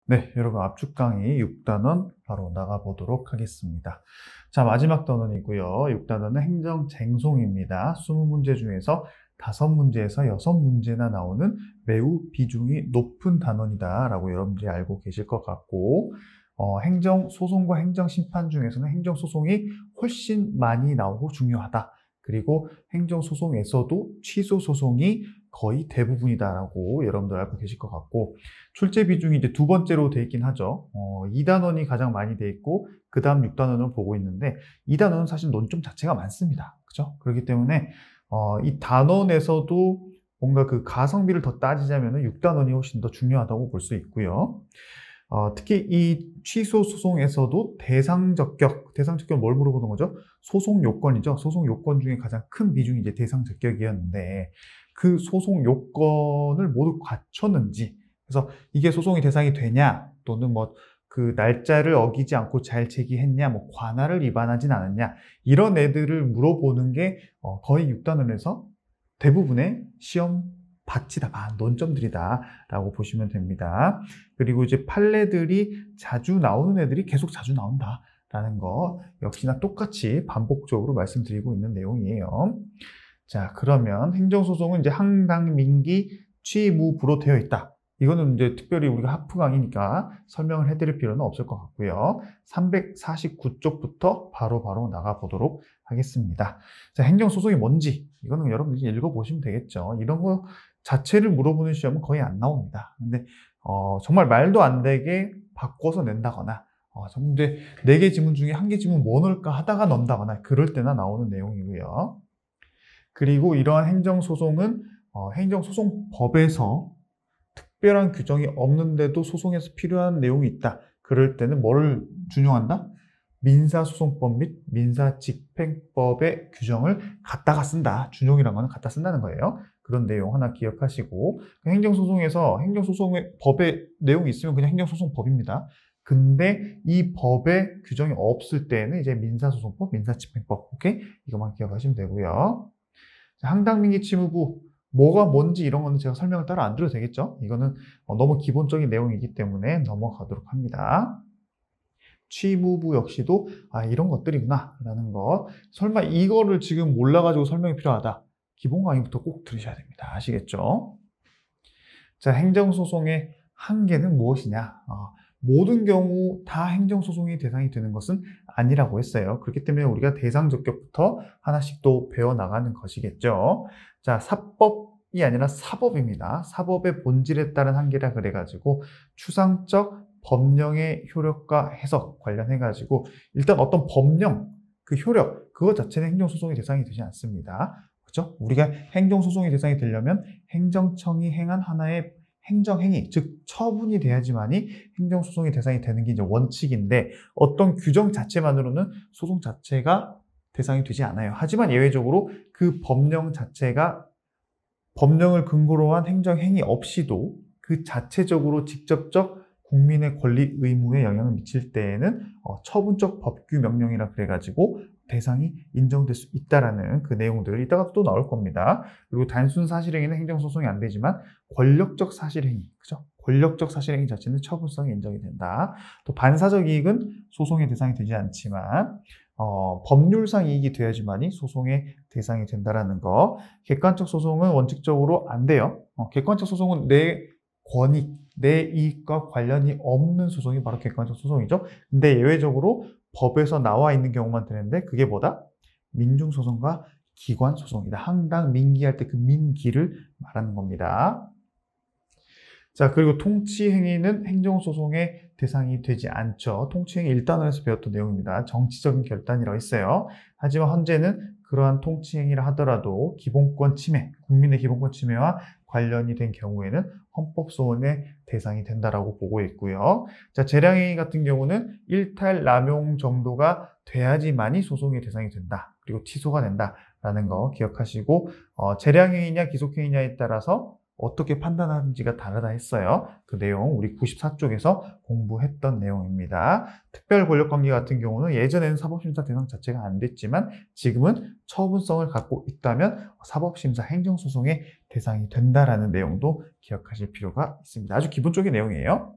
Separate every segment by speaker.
Speaker 1: 네, 여러분 압축 강의 6단원 바로 나가보도록 하겠습니다. 자, 마지막 단원이고요. 6단원은 행정쟁송입니다. 20문제 중에서 5문제에서 6문제나 나오는 매우 비중이 높은 단원이다 라고 여러분들이 알고 계실 것 같고, 행정소송과 행정심판 중에서는 행정소송이 훨씬 많이 나오고 중요하다. 그리고 행정소송에서도 취소소송이 거의 대부분이다라고 여러분들 알고 계실 것 같고, 출제 비중이 이제 두 번째로 돼 있긴 하죠. 2단원이 가장 많이 돼 있고, 그 다음 6단원을 보고 있는데, 2단원은 사실 논점 자체가 많습니다. 그죠? 그렇기 때문에, 이 단원에서도 뭔가 그 가성비를 더 따지자면 6단원이 훨씬 더 중요하다고 볼 수 있고요. 특히 이 취소 소송에서도 대상적격 뭘 물어보는 거죠? 소송 요건이죠. 소송 요건 중에 가장 큰 비중이 이제 대상적격이었는데, 그 소송 요건을 모두 갖췄는지, 그래서 이게 소송이 대상이 되냐, 또는 뭐 그 날짜를 어기지 않고 잘 제기했냐, 뭐 관할을 위반하진 않았냐, 이런 애들을 물어보는 게 거의 6단원에서 대부분의 시험 바치다, 논점들이다 라고 보시면 됩니다. 그리고 이제 판례들이 자주 나오는 애들이 계속 자주 나온다 라는 거 역시나 똑같이 반복적으로 말씀드리고 있는 내용이에요. 자, 그러면 행정소송은 이제 항당민기 취무부로 되어 있다. 이거는 이제 특별히 우리가 하프 강의니까 설명을 해드릴 필요는 없을 것 같고요. 349쪽부터 바로 나가보도록 하겠습니다. 자, 행정소송이 뭔지 이거는 여러분들이 읽어보시면 되겠죠. 이런 거 자체를 물어보는 시험은 거의 안 나옵니다. 근데 정말 말도 안 되게 바꿔서 낸다거나 정말 4개 지문 중에 1개 지문 뭐 넣을까 하다가 넣는다거나 그럴 때나 나오는 내용이고요. 그리고 이러한 행정소송은 행정소송법에서 특별한 규정이 없는데도 소송에서 필요한 내용이 있다. 그럴 때는 뭐를 준용한다? 민사소송법 및 민사집행법의 규정을 갖다가 쓴다. 준용이라는 건 갖다 쓴다는 거예요. 그런 내용 하나 기억하시고, 행정소송에서 행정소송의 법의 내용이 있으면 그냥 행정소송법입니다. 근데 이 법에 규정이 없을 때는 이제 민사소송법, 민사집행법, 오케이? 이것만 기억하시면 되고요. 항당민기 취무부, 뭐가 뭔지 이런 거는 제가 설명을 따로 안 드려도 되겠죠? 이거는 너무 기본적인 내용이기 때문에 넘어가도록 합니다. 취무부 역시도 이런 것들이구나 라는 거, 설마 이거를 지금 몰라가지고 설명이 필요하다, 기본 강의부터 꼭 들으셔야 됩니다. 아시겠죠? 자, 행정소송의 한계는 무엇이냐? 모든 경우 다 행정소송이 대상이 되는 것은 아니라고 했어요. 그렇기 때문에 우리가 대상적격부터 하나씩 또 배워나가는 것이겠죠. 자, 사법이 아니라 사법입니다. 사법의 본질에 따른 한계라 그래가지고 추상적 법령의 효력과 해석 관련해가지고 일단 어떤 법령, 그 효력, 그것 자체는 행정소송의 대상이 되지 않습니다. 그렇죠? 우리가 행정소송의 대상이 되려면 행정청이 행한 하나의 행정행위, 즉 처분이 돼야지만이 행정소송의 대상이 되는 게 이제 원칙인데, 어떤 규정 자체만으로는 소송 자체가 대상이 되지 않아요. 하지만 예외적으로 그 법령 자체가 법령을 근거로 한 행정행위 없이도 그 자체적으로 직접적 국민의 권리 의무에 영향을 미칠 때에는 처분적 법규 명령이라 그래가지고 대상이 인정될 수 있다라는 그 내용들 이따가 또 나올 겁니다. 그리고 단순 사실행위는 행정소송이 안 되지만 권력적 사실행위, 그죠? 권력적 사실행위 자체는 처분성이 인정이 된다. 또 반사적 이익은 소송의 대상이 되지 않지만 법률상 이익이 돼야지만이 소송의 대상이 된다라는 거. 객관적 소송은 원칙적으로 안 돼요. 객관적 소송은 내 권익, 내 이익과 관련이 없는 소송이 바로 객관적 소송이죠. 근데 예외적으로 법에서 나와 있는 경우만 되는데 그게 뭐다? 민중소송과 기관소송이다. 항당 민기할 때 그 민기를 말하는 겁니다. 자, 그리고 통치행위는 행정소송의 대상이 되지 않죠. 통치행위 1단원에서 배웠던 내용입니다. 정치적인 결단이라고 했어요. 하지만 현재는 그러한 통치행위를 하더라도 기본권 침해, 국민의 기본권 침해와 관련이 된 경우에는 헌법소원의 대상이 된다라고 보고 있고요. 자, 재량행위 같은 경우는 일탈, 남용 정도가 돼야지만이 소송의 대상이 된다. 그리고 취소가 된다라는 거 기억하시고, 재량행위냐 기속행위냐에 따라서 어떻게 판단하는지가 다르다 했어요. 그 내용 우리 94쪽에서 공부했던 내용입니다. 특별 권력관계 같은 경우는 예전에는 사법심사 대상 자체가 안 됐지만 지금은 처분성을 갖고 있다면 사법심사 행정소송의 대상이 된다라는 내용도 기억하실 필요가 있습니다. 아주 기본적인 내용이에요.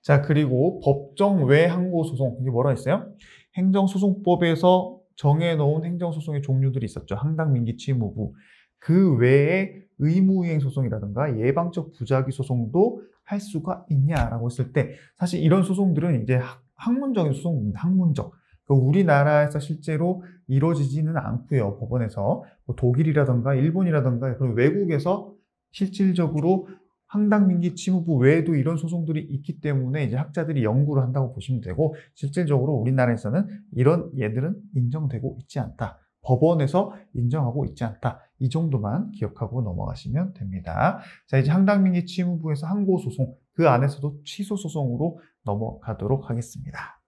Speaker 1: 자, 그리고 법정 외 항고소송, 이게 뭐라 했어요? 행정소송법에서 정해놓은 행정소송의 종류들이 있었죠. 항당민기 취무부. 그 외에 의무이행 소송이라든가 예방적 부작위 소송도 할 수가 있냐라고 했을 때 사실 이런 소송들은 이제 학문적인 소송입니다. 학문적. 우리나라에서 실제로 이루어지지는 않고요. 법원에서 뭐 독일이라든가 일본이라든가 그런 외국에서 실질적으로 항당민기 취무부 외에도 이런 소송들이 있기 때문에 이제 학자들이 연구를 한다고 보시면 되고 실질적으로 우리나라에서는 이런 예들은 인정되고 있지 않다. 법원에서 인정하고 있지 않다. 이 정도만 기억하고 넘어가시면 됩니다. 자, 이제 항당민기 취무부에서 항고소송, 그 안에서도 취소소송으로 넘어가도록 하겠습니다.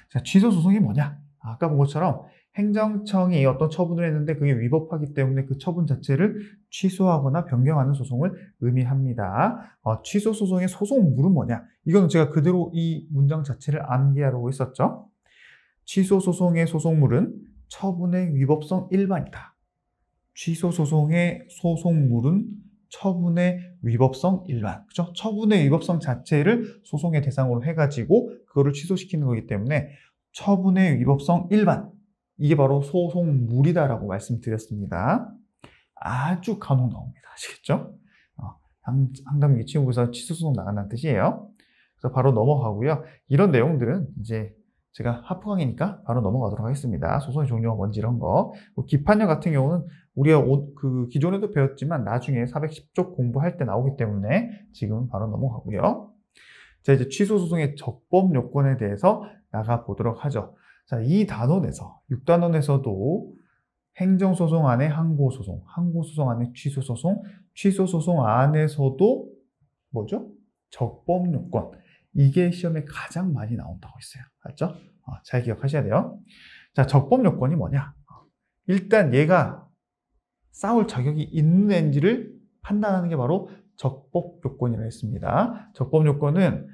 Speaker 1: 자, 취소소송이 뭐냐? 아까 본 것처럼 행정청이 어떤 처분을 했는데 그게 위법하기 때문에 그 처분 자체를 취소하거나 변경하는 소송을 의미합니다. 취소소송의 소송물은 뭐냐? 이거는 제가 그대로 이 문장 자체를 암기하려고 했었죠. 취소소송의 소송물은 처분의 위법성 일반이다. 취소소송의 소송물은 처분의 위법성 일반. 그죠? 처분의 위법성 자체를 소송의 대상으로 해가지고 그거를 취소시키는 거기 때문에 처분의 위법성 일반. 이게 바로 소송물이다라고 말씀드렸습니다. 아주 간혹 나옵니다. 아시겠죠? 항당민기 취무부에서 취소소송 나간다는 뜻이에요. 그래서 바로 넘어가고요. 이런 내용들은 이제 제가 하프 강의니까 바로 넘어가도록 하겠습니다. 소송의 종류가 뭔지 이런 거. 기판령 같은 경우는 우리가 기존에도 배웠지만 나중에 410쪽 공부할 때 나오기 때문에 지금 바로 넘어가고요. 자, 이제 취소소송의 적법 요건에 대해서 나가보도록 하죠. 자, 이 단원에서, 6단원에서도 행정소송 안에 항고소송, 항고소송 안에 취소소송, 취소소송 안에서도 뭐죠? 적법 요건. 이게 시험에 가장 많이 나온다고 했어요. 알죠? 잘 기억하셔야 돼요. 자, 적법 요건이 뭐냐? 일단 얘가 싸울 자격이 있는지를 판단하는 게 바로 적법 요건이라 했습니다. 적법 요건은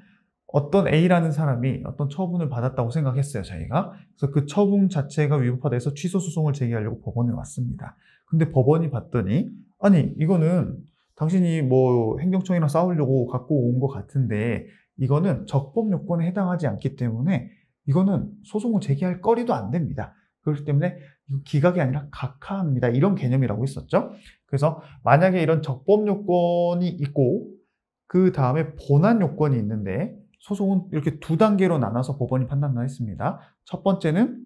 Speaker 1: 어떤 A라는 사람이 어떤 처분을 받았다고 생각했어요, 저희가. 그래서 그 처분 자체가 위법하다 해서 취소소송을 제기하려고 법원에 왔습니다. 근데 법원이 봤더니, 아니, 이거는 당신이 뭐 행정청이랑 싸우려고 갖고 온 것 같은데, 이거는 적법 요건에 해당하지 않기 때문에 이거는 소송을 제기할 거리도 안 됩니다. 그렇기 때문에 이거 기각이 아니라 각하합니다. 이런 개념이라고 했었죠. 그래서 만약에 이런 적법 요건이 있고 그 다음에 본안 요건이 있는데 소송은 이렇게 두 단계로 나눠서 법원이 판단을 했습니다. 첫 번째는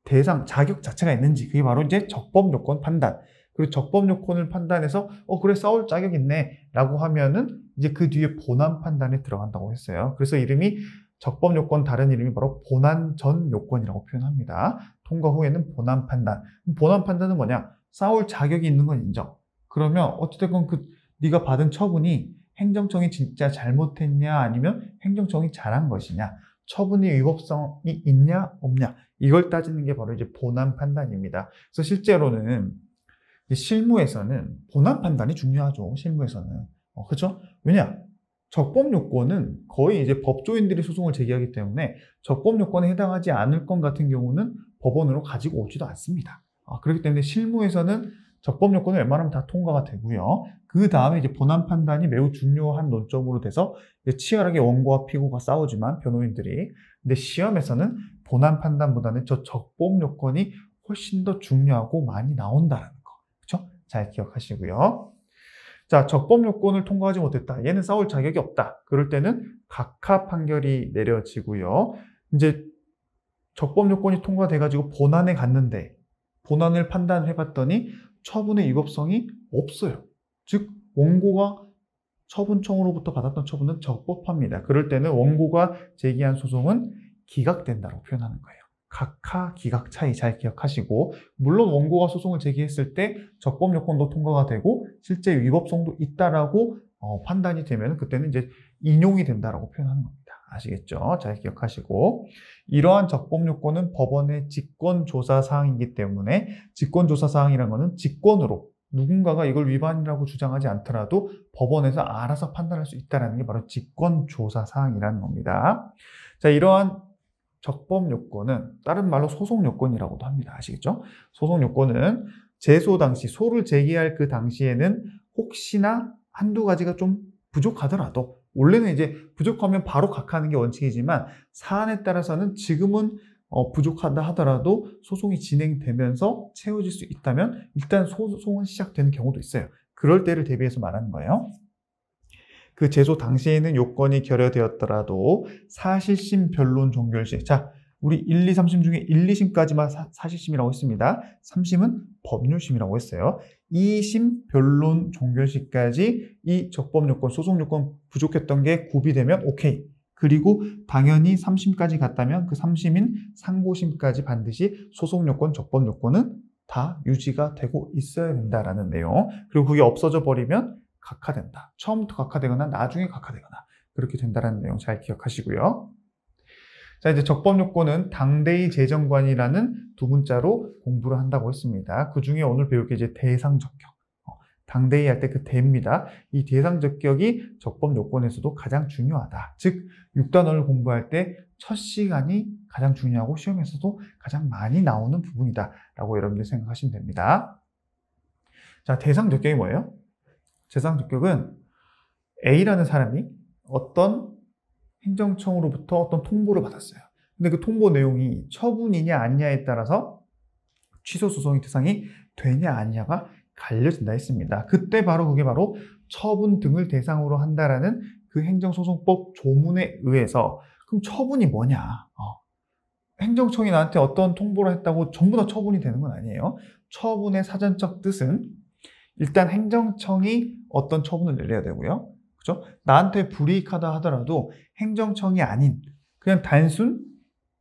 Speaker 1: 대상, 자격 자체가 있는지, 그게 바로 이제 적법 요건 판단. 그리고 적법 요건을 판단해서 그래 싸울 자격 있네 라고 하면은 이제 그 뒤에 본안 판단에 들어간다고 했어요. 그래서 이름이 적법 요건 다른 이름이 바로 본안 전 요건이라고 표현합니다. 통과 후에는 본안 판단. 본안 판단은 뭐냐? 싸울 자격이 있는 건 인정. 그러면 어찌됐건 네가 받은 처분이 행정청이 진짜 잘못했냐 아니면 행정청이 잘한 것이냐, 처분의 위법성이 있냐 없냐, 이걸 따지는 게 바로 이제 본안 판단입니다. 그래서 실제로는 실무에서는 본안 판단이 중요하죠. 실무에서는. 그렇죠? 왜냐? 적법 요건은 거의 이제 법조인들이 소송을 제기하기 때문에 적법 요건에 해당하지 않을 건 같은 경우는 법원으로 가지고 오지도 않습니다. 그렇기 때문에 실무에서는 적법 요건은 웬만하면 다 통과가 되고요. 그 다음에 이제 본안 판단이 매우 중요한 논점으로 돼서 치열하게 원고와 피고가 싸우지만 변호인들이, 근데 시험에서는 본안 판단보다는 저 적법 요건이 훨씬 더 중요하고 많이 나온다는 거. 그렇죠? 잘 기억하시고요. 자, 적법 요건을 통과하지 못했다. 얘는 싸울 자격이 없다. 그럴 때는 각하 판결이 내려지고요. 이제 적법 요건이 통과돼가지고 본안에 갔는데 본안을 판단해봤더니 처분의 위법성이 없어요. 즉 원고가 처분청으로부터 받았던 처분은 적법합니다. 그럴 때는 원고가 제기한 소송은 기각된다고 표현하는 거예요. 각하, 기각 차이 잘 기억하시고, 물론 원고가 소송을 제기했을 때 적법 요건도 통과가 되고 실제 위법성도 있다라고 판단이 되면 그때는 이제 인용이 된다라고 표현하는 겁니다. 아시겠죠? 잘 기억하시고, 이러한 적법 요건은 법원의 직권조사 사항이기 때문에 직권조사 사항이라는 것은 직권으로 누군가가 이걸 위반이라고 주장하지 않더라도 법원에서 알아서 판단할 수 있다는 게 바로 직권조사 사항이라는 겁니다. 자, 이러한 적법 요건은 다른 말로 소송 요건이라고도 합니다. 아시겠죠? 소송 요건은 제소 당시, 소를 제기할 그 당시에는 혹시나 한두 가지가 좀 부족하더라도 원래는 이제 부족하면 바로 각하하는 게 원칙이지만 사안에 따라서는 지금은 부족하다 하더라도 소송이 진행되면서 채워질 수 있다면 일단 소송은 시작되는 경우도 있어요. 그럴 때를 대비해서 말하는 거예요. 그 제소 당시에는 요건이 결여되었더라도 사실심 변론 종결시. 자, 우리 1, 2, 3심 중에 1, 2심까지만 사실심이라고 했습니다. 3심은 법률심이라고 했어요. 2심 변론 종결시까지 이 적법요건, 소송요건 부족했던 게 구비되면 오케이. 그리고 당연히 3심까지 갔다면 그 3심인 상고심까지 반드시 소송요건, 적법요건은 다 유지가 되고 있어야 된다라는 내용. 그리고 그게 없어져 버리면 각하된다. 처음부터 각하되거나 나중에 각하되거나 그렇게 된다는 내용 잘 기억하시고요. 자, 이제 적법요건은 당대의 재정관이라는 두 문자로 공부를 한다고 했습니다. 그 중에 오늘 배울 게 이제 대상적격. 당대의 할 때 그 대입니다. 이 대상적격이 적법요건에서도 가장 중요하다. 즉, 6단원을 공부할 때 첫 시간이 가장 중요하고 시험에서도 가장 많이 나오는 부분이다. 라고 여러분들이 생각하시면 됩니다. 자, 대상적격이 뭐예요? 대상적격은 A라는 사람이 어떤 행정청으로부터 어떤 통보를 받았어요. 근데 그 통보 내용이 처분이냐 아니냐에 따라서 취소 소송의 대상이 되냐 아니냐가 갈려진다 했습니다. 그때 바로 그게 바로 처분 등을 대상으로 한다라는 그 행정소송법 조문에 의해서 그럼 처분이 뭐냐? 행정청이 나한테 어떤 통보를 했다고 전부 다 처분이 되는 건 아니에요. 처분의 사전적 뜻은 일단 행정청이 어떤 처분을 내려야 되고요. 그죠? 나한테 불이익하다 하더라도 행정청이 아닌 그냥 단순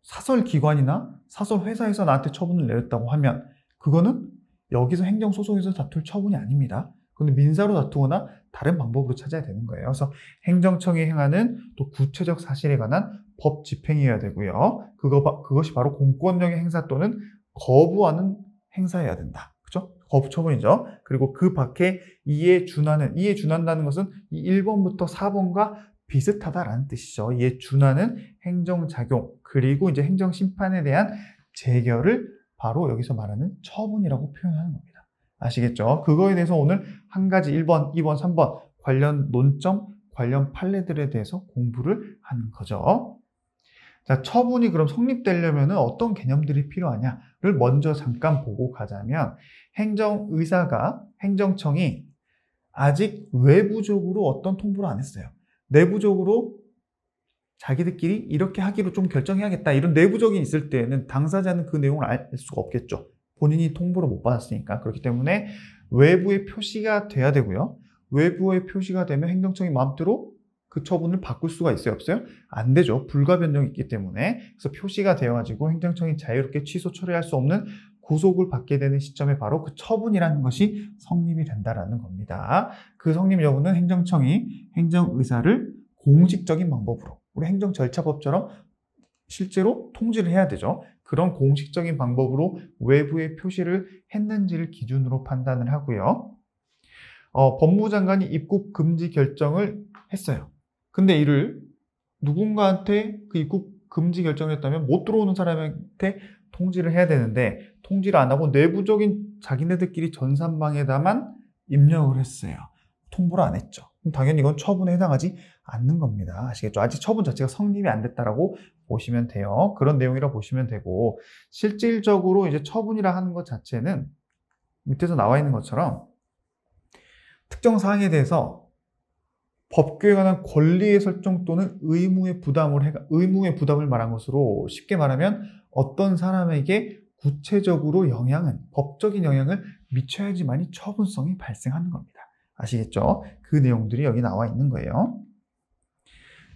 Speaker 1: 사설기관이나 사설회사에서 나한테 처분을 내렸다고 하면 그거는 여기서 행정소송에서 다툴 처분이 아닙니다. 그건 민사로 다투거나 다른 방법으로 찾아야 되는 거예요. 그래서 행정청이 행하는 또 구체적 사실에 관한 법 집행이어야 되고요. 그것이 바로 공권력의 행사 또는 거부하는 행사여야 된다. 그죠? 거부 처분이죠. 그리고 그 밖에 이에 준한다는 것은 이 1번부터 4번과 비슷하다라는 뜻이죠. 이에 준하는 행정작용, 그리고 이제 행정심판에 대한 재결을 바로 여기서 말하는 처분이라고 표현하는 겁니다. 아시겠죠? 그거에 대해서 오늘 한 가지 1번, 2번, 3번 관련 논점, 관련 판례들에 대해서 공부를 하는 거죠. 자, 처분이 그럼 성립되려면 어떤 개념들이 필요하냐를 먼저 잠깐 보고 가자면 행정청이 아직 외부적으로 어떤 통보를 안 했어요. 내부적으로 자기들끼리 이렇게 하기로 좀 결정해야겠다. 이런 내부적인 있을 때는 당사자는 그 내용을 알 수가 없겠죠. 본인이 통보를 못 받았으니까. 그렇기 때문에 외부에 표시가 돼야 되고요. 외부에 표시가 되면 행정청이 마음대로 그 처분을 바꿀 수가 있어요? 없어요? 안 되죠. 불가 변경이 있기 때문에. 그래서 표시가 되어가지고 행정청이 자유롭게 취소 처리할 수 없는 구속을 받게 되는 시점에 바로 그 처분이라는 것이 성립이 된다라는 겁니다. 그 성립 여부는 행정청이 행정의사를 공식적인 방법으로 우리 행정절차법처럼 실제로 통지를 해야 되죠. 그런 공식적인 방법으로 외부에 표시를 했는지를 기준으로 판단을 하고요. 법무장관이 입국 금지 결정을 했어요. 근데 이를 누군가한테 그 입국 금지 결정을 했다면 못 들어오는 사람한테 통지를 해야 되는데 통지를 안 하고 내부적인 자기네들끼리 전산망에다만 입력을 했어요. 통보를 안 했죠. 그럼 당연히 이건 처분에 해당하지 않는 겁니다. 아시겠죠? 아직 처분 자체가 성립이 안 됐다라고 보시면 돼요. 그런 내용이라고 보시면 되고 실질적으로 이제 처분이라 하는 것 자체는 밑에서 나와 있는 것처럼 특정 사항에 대해서 법규에 관한 권리의 설정 또는 의무의 부담을 말한 것으로 쉽게 말하면 어떤 사람에게 구체적으로 법적인 영향을 미쳐야지만이 처분성이 발생하는 겁니다. 아시겠죠? 그 내용들이 여기 나와 있는 거예요.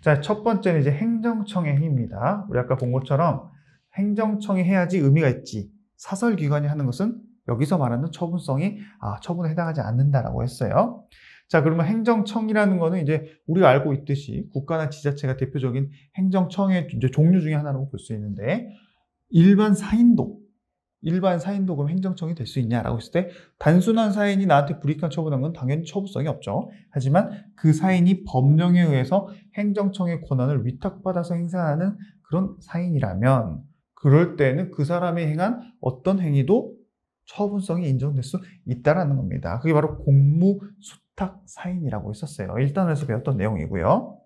Speaker 1: 자, 첫 번째는 이제 행정청의 행위입니다. 우리 아까 본 것처럼 행정청이 해야지 의미가 있지. 사설기관이 하는 것은 여기서 말하는 처분성이 처분에 해당하지 않는다라고 했어요. 자, 그러면 행정청이라는 거는 이제 우리가 알고 있듯이 국가나 지자체가 대표적인 행정청의 이제 종류 중에 하나라고 볼 수 있는데 일반 사인도 그럼 행정청이 될 수 있냐라고 했을 때 단순한 사인이 나한테 불이익한 처분한 건 당연히 처분성이 없죠. 하지만 그 사인이 법령에 의해서 행정청의 권한을 위탁받아서 행사하는 그런 사인이라면 그럴 때는 그 사람이 행한 어떤 행위도 처분성이 인정될 수 있다라는 겁니다. 그게 바로 공무수탁 사인이라고 했었어요. 1단원에서 배웠던 내용이고요.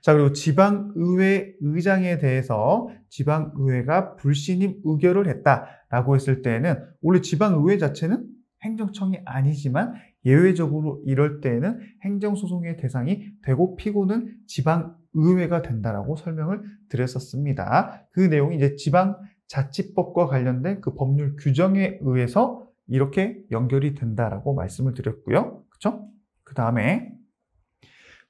Speaker 1: 자, 그리고 지방의회 의장에 대해서 지방의회가 불신임 의결을 했다라고 했을 때에는 원래 지방의회 자체는 행정청이 아니지만 예외적으로 이럴 때에는 행정소송의 대상이 되고 피고는 지방의회가 된다라고 설명을 드렸었습니다. 그 내용이 이제 지방자치법과 관련된 그 법률 규정에 의해서 이렇게 연결이 된다라고 말씀을 드렸고요. 그렇죠? 그 다음에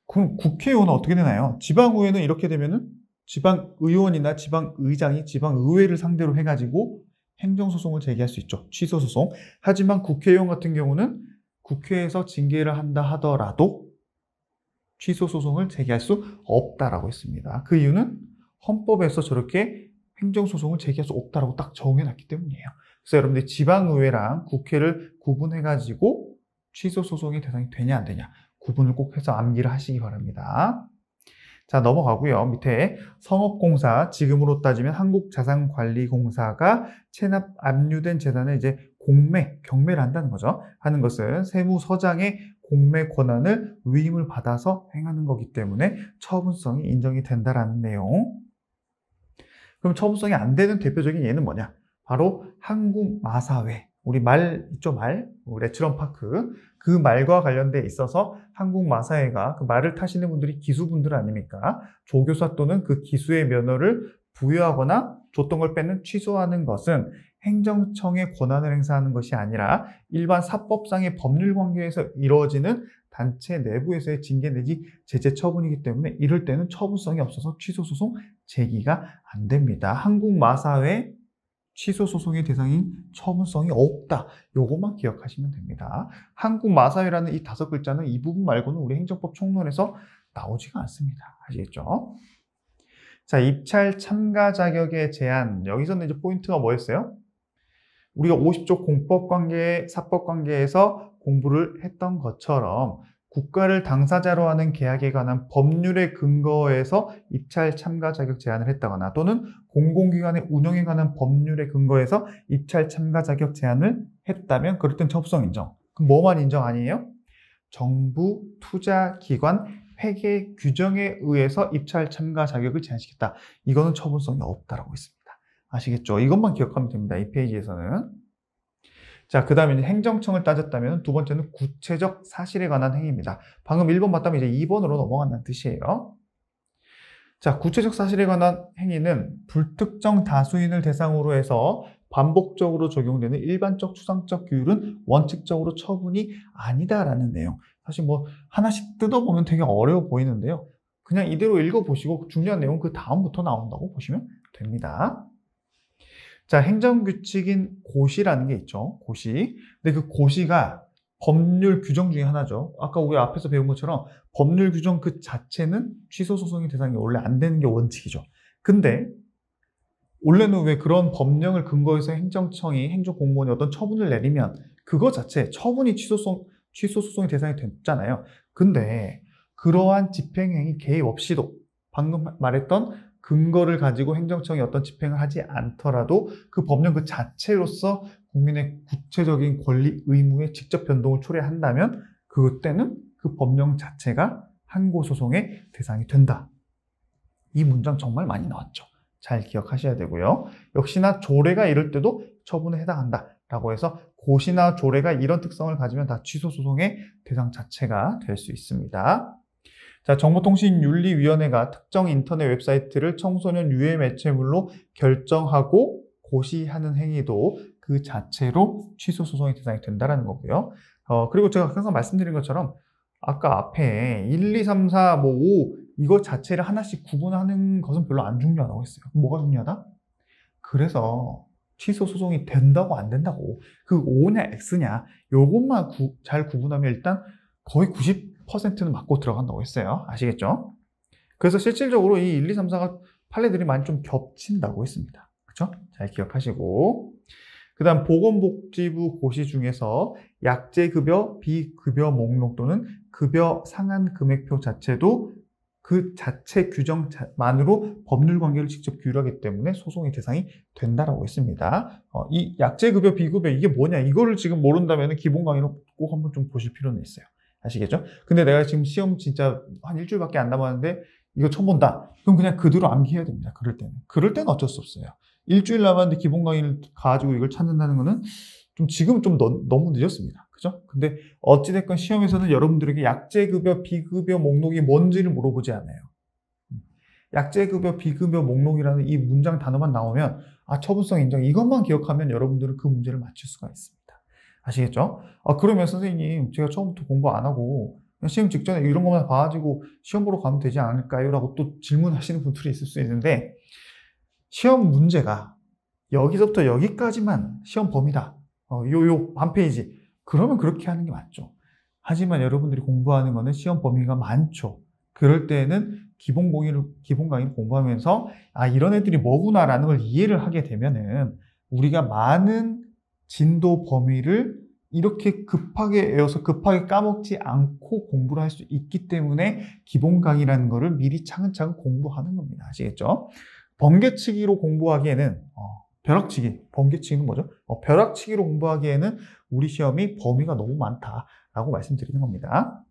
Speaker 1: 그럼 국회의원은 어떻게 되나요? 지방의회는 이렇게 되면은 지방의원이나 지방의장이 지방의회를 상대로 해가지고 행정소송을 제기할 수 있죠. 취소소송. 하지만 국회의원 같은 경우는 국회에서 징계를 한다 하더라도 취소소송을 제기할 수 없다라고 했습니다. 그 이유는 헌법에서 저렇게 행정소송을 제기할 수 없다라고 딱 정해놨기 때문이에요. 그래서 여러분들이 지방의회랑 국회를 구분해가지고 취소소송의 대상이 되냐 안 되냐 구분을 꼭 해서 암기를 하시기 바랍니다. 자, 넘어가고요. 밑에 성업공사, 지금으로 따지면 한국자산관리공사가 체납 압류된 재산을 이제 경매를 한다는 거죠. 하는 것은 세무서장의 공매 권한을 위임을 받아서 행하는 거기 때문에 처분성이 인정이 된다라는 내용. 그럼 처분성이 안 되는 대표적인 예는 뭐냐? 바로 한국마사회. 우리 말 있죠, 말? 레츠런파크. 그 말과 관련돼 있어서 한국마사회가 그 말을 타시는 분들이 기수분들 아닙니까? 조교사 또는 그 기수의 면허를 부여하거나 줬던 걸 뺏는 취소하는 것은 행정청의 권한을 행사하는 것이 아니라 일반 사법상의 법률 관계에서 이루어지는 단체 내부에서의 징계 내지 제재 처분이기 때문에 이럴 때는 처분성이 없어서 취소소송 제기가 안 됩니다. 한국마사회 취소소송의 대상인 처분성이 없다. 요것만 기억하시면 됩니다. 한국마사회라는 이 5글자는 이 부분 말고는 우리 행정법 총론에서 나오지가 않습니다. 아시겠죠? 자, 입찰 참가 자격의 제한. 여기서는 이제 포인트가 뭐였어요? 우리가 50조 공법관계, 사법관계에서 공부를 했던 것처럼 국가를 당사자로 하는 계약에 관한 법률의 근거에서 입찰 참가 자격 제한을 했다거나 또는 공공기관의 운영에 관한 법률의 근거에서 입찰 참가 자격 제한을 했다면 그럴 땐 처분성 인정. 그럼 뭐만 인정 아니에요? 정부, 투자기관, 회계 규정에 의해서 입찰 참가 자격을 제한시켰다. 이거는 처분성이 없다라고 했습니다. 아시겠죠? 이것만 기억하면 됩니다. 이 페이지에서는. 자, 그 다음에 행정청을 따졌다면 두 번째는 구체적 사실에 관한 행위입니다. 방금 1번 봤다면 이제 2번으로 넘어간다는 뜻이에요. 자, 구체적 사실에 관한 행위는 불특정 다수인을 대상으로 해서 반복적으로 적용되는 일반적 추상적 규율은 원칙적으로 처분이 아니다라는 내용. 사실 뭐 하나씩 뜯어보면 되게 어려워 보이는데요. 그냥 이대로 읽어보시고 중요한 내용 그 다음부터 나온다고 보시면 됩니다. 자, 행정규칙인 고시라는 게 있죠. 고시. 근데 그 고시가 법률 규정 중에 하나죠. 아까 우리 앞에서 배운 것처럼 법률 규정 그 자체는 취소소송의 대상이 원래 안 되는 게 원칙이죠. 근데 원래는 왜 그런 법령을 근거해서 행정청이 행정공무원이 어떤 처분을 내리면 그거 자체 처분이 취소소송의 대상이 됐잖아요. 근데 그러한 집행행위 개입 없이도 방금 말했던 근거를 가지고 행정청이 어떤 집행을 하지 않더라도 그 법령 그 자체로서 국민의 구체적인 권리, 의무에 직접 변동을 초래한다면 그때는 그 법령 자체가 항고소송의 대상이 된다. 이 문장 정말 많이 나왔죠. 잘 기억하셔야 되고요. 역시나 조례가 이럴 때도 처분에 해당한다. 라고 해서 고시나 조례가 이런 특성을 가지면 다 취소소송의 대상 자체가 될 수 있습니다. 자, 정보통신윤리위원회가 특정 인터넷 웹사이트를 청소년 유해 매체물로 결정하고 고시하는 행위도 그 자체로 취소소송의 대상이 된다는 거고요. 그리고 제가 항상 말씀드린 것처럼 아까 앞에 1, 2, 3, 4, 5 이거 자체를 하나씩 구분하는 것은 별로 안 중요하다고 했어요. 뭐가 중요하다? 그래서 취소소송이 된다고 안 된다고 그 O냐 X냐 요것만 잘 구분하면 일단 거의 90%는 맞고 들어간다고 했어요. 아시겠죠? 그래서 실질적으로 이 1, 2, 3, 4가 판례들이 많이 좀 겹친다고 했습니다. 그렇죠? 잘 기억하시고 그 다음 보건복지부 고시 중에서 약제급여, 비급여 목록 또는 급여 상한 금액표 자체도 그 자체 규정만으로 법률 관계를 직접 규율하기 때문에 소송의 대상이 된다라고 했습니다. 이 약제급여, 비급여 이게 뭐냐 이거를 지금 모른다면 기본 강의로 꼭 한번 좀 보실 필요는 있어요. 아시겠죠? 근데 내가 지금 시험 진짜 한 일주일밖에 안 남았는데 이거 처음 본다. 그럼 그냥 그대로 암기해야 됩니다. 그럴 때는 어쩔 수 없어요. 일주일 남았는데 기본 강의를 가지고 이걸 찾는다는 거는 지금 너무 늦었습니다. 그죠? 근데 어찌됐건 시험에서는 여러분들에게 약제급여, 비급여 목록이 뭔지를 물어보지 않아요. 약제급여, 비급여 목록이라는 이 문장 단어만 나오면 처분성 인정 이것만 기억하면 여러분들은 그 문제를 맞출 수가 있습니다. 아시겠죠? 그러면 선생님 제가 처음부터 공부 안 하고 시험 직전에 이런 것만 봐가지고 시험 보러 가면 되지 않을까요? 라고 또 질문하시는 분들이 있을 수 있는데 시험 문제가 여기서부터 여기까지만 시험 범위다. 요 한 페이지. 그러면 그렇게 하는 게 맞죠. 하지만 여러분들이 공부하는 거는 시험 범위가 많죠. 그럴 때는 기본 강의를 공부하면서 이런 애들이 뭐구나라는 걸 이해를 하게 되면은 우리가 많은 진도 범위를 이렇게 급하게 외워서 급하게 까먹지 않고 공부를 할 수 있기 때문에 기본 강의라는 거를 미리 차근차근 공부하는 겁니다. 아시겠죠? 번개치기로 공부하기에는 번개치기는 뭐죠? 벼락치기로 공부하기에는 우리 시험이 범위가 너무 많다라고 말씀드리는 겁니다.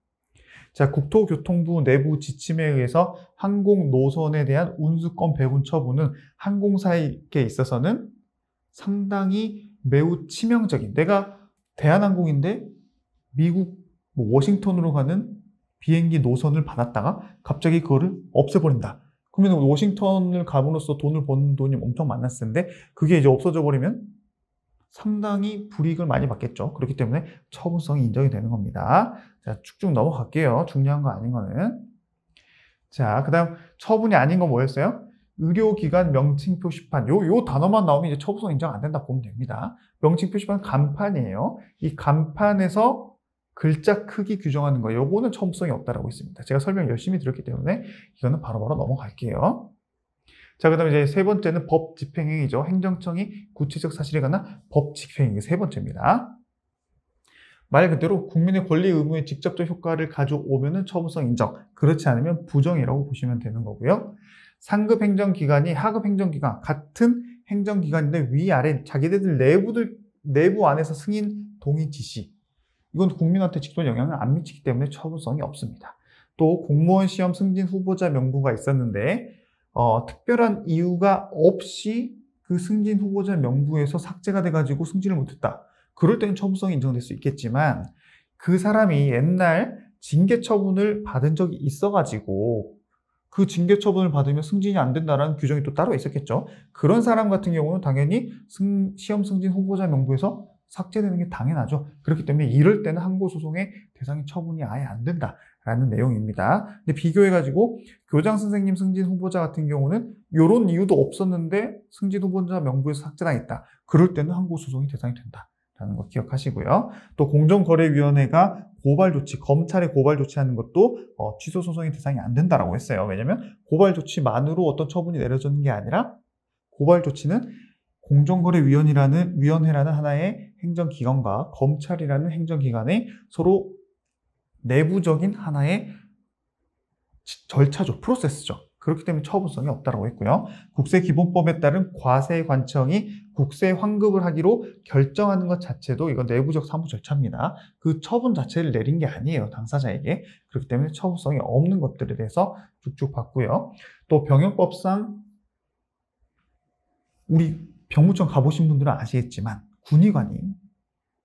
Speaker 1: 자, 국토교통부 내부 지침에 의해서 항공 노선에 대한 운수권 배분 처분은 항공사에게 있어서는 상당히 매우 치명적인, 내가 대한항공인데 미국 워싱턴으로 가는 비행기 노선을 받았다가 갑자기 그거를 없애버린다. 그러면 워싱턴을 감으로써 돈을 버는 돈이 엄청 많았을 텐데 그게 이제 없어져 버리면 상당히 불이익을 많이 받겠죠. 그렇기 때문에 처분성이 인정이 되는 겁니다. 자, 쭉쭉 넘어갈게요. 중요한 거 아닌 거는. 자, 그 다음 처분이 아닌 건 뭐였어요? 의료기관 명칭 표시판. 요 단어만 나오면 이제 처분성 인정 안 된다 보면 됩니다. 명칭 표시판 간판이에요. 이 간판에서 글자 크기 규정하는 거, 요거는 처분성이 없다라고 있습니다. 제가 설명 열심히 드렸기 때문에 이거는 바로바로 넘어갈게요. 자, 그 다음에 이제 세 번째는 법 집행행위죠. 행정청이 구체적 사실에 관한 법 집행행위 세 번째입니다. 말 그대로 국민의 권리 의무에 직접적 효과를 가져오면은 처분성 인정. 그렇지 않으면 부정이라고 보시면 되는 거고요. 상급 행정기관이 하급 행정기관, 같은 행정기관인데 위아래 자기들 내부 안에서 승인, 동의, 지시. 이건 국민한테 직접 영향을 안 미치기 때문에 처분성이 없습니다. 또 공무원 시험 승진 후보자 명부가 있었는데 특별한 이유가 없이 그 승진 후보자 명부에서 삭제가 돼가지고 승진을 못했다. 그럴 때는 처분성이 인정될 수 있겠지만 그 사람이 옛날 징계 처분을 받은 적이 있어가지고 그 징계 처분을 받으면 승진이 안 된다라는 규정이 또 따로 있었겠죠. 그런 사람 같은 경우는 당연히 시험 승진 후보자 명부에서 삭제되는 게 당연하죠. 그렇기 때문에 이럴 때는 항고소송의 대상이 처분이 아예 안 된다라는 내용입니다. 근데 비교해가지고 교장 선생님 승진 후보자 같은 경우는 이런 이유도 없었는데 승진 후보자 명부에서 삭제당했다. 그럴 때는 항고소송이 대상이 된다라는 거 기억하시고요. 또 공정거래위원회가 고발 조치, 검찰에 고발 조치하는 것도 취소 소송의 대상이 안 된다라고 했어요. 왜냐하면 고발 조치만으로 어떤 처분이 내려지는 게 아니라 고발 조치는 공정거래위원회라는 하나의 행정기관과 검찰이라는 행정기관의 서로 내부적인 하나의 절차죠. 프로세스죠. 그렇기 때문에 처분성이 없다고 했고요. 국세기본법에 따른 과세관청이 국세 환급을 하기로 결정하는 것 자체도 이건 내부적 사무 절차입니다. 그 처분 자체를 내린 게 아니에요. 당사자에게. 그렇기 때문에 처분성이 없는 것들에 대해서 쭉쭉 봤고요. 또 병역법상 우리 병무청 가보신 분들은 아시겠지만 군의관이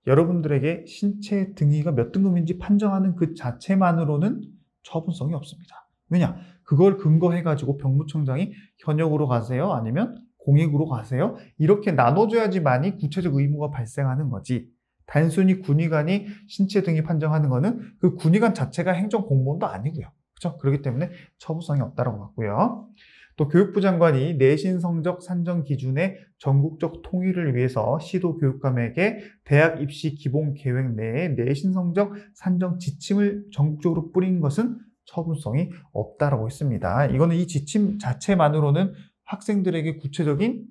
Speaker 1: 여러분들에게 신체 등위가 몇 등급인지 판정하는 그 자체만으로는 처분성이 없습니다. 왜냐? 그걸 근거해가지고 병무청장이 현역으로 가세요? 아니면 공익으로 가세요? 이렇게 나눠줘야지만이 구체적 의무가 발생하는 거지. 단순히 군의관이 신체 등위 판정하는 거는 그 군의관 자체가 행정공무원도 아니고요. 그렇죠? 그렇기 때문에 처분성이 없다고 봤고요. 또 교육부 장관이 내신 성적 산정 기준의 전국적 통일을 위해서 시도 교육감에게 대학 입시 기본 계획 내에 내신 성적 산정 지침을 전국적으로 뿌린 것은 처분성이 없다라고 했습니다. 이거는 이 지침 자체만으로는 학생들에게 구체적인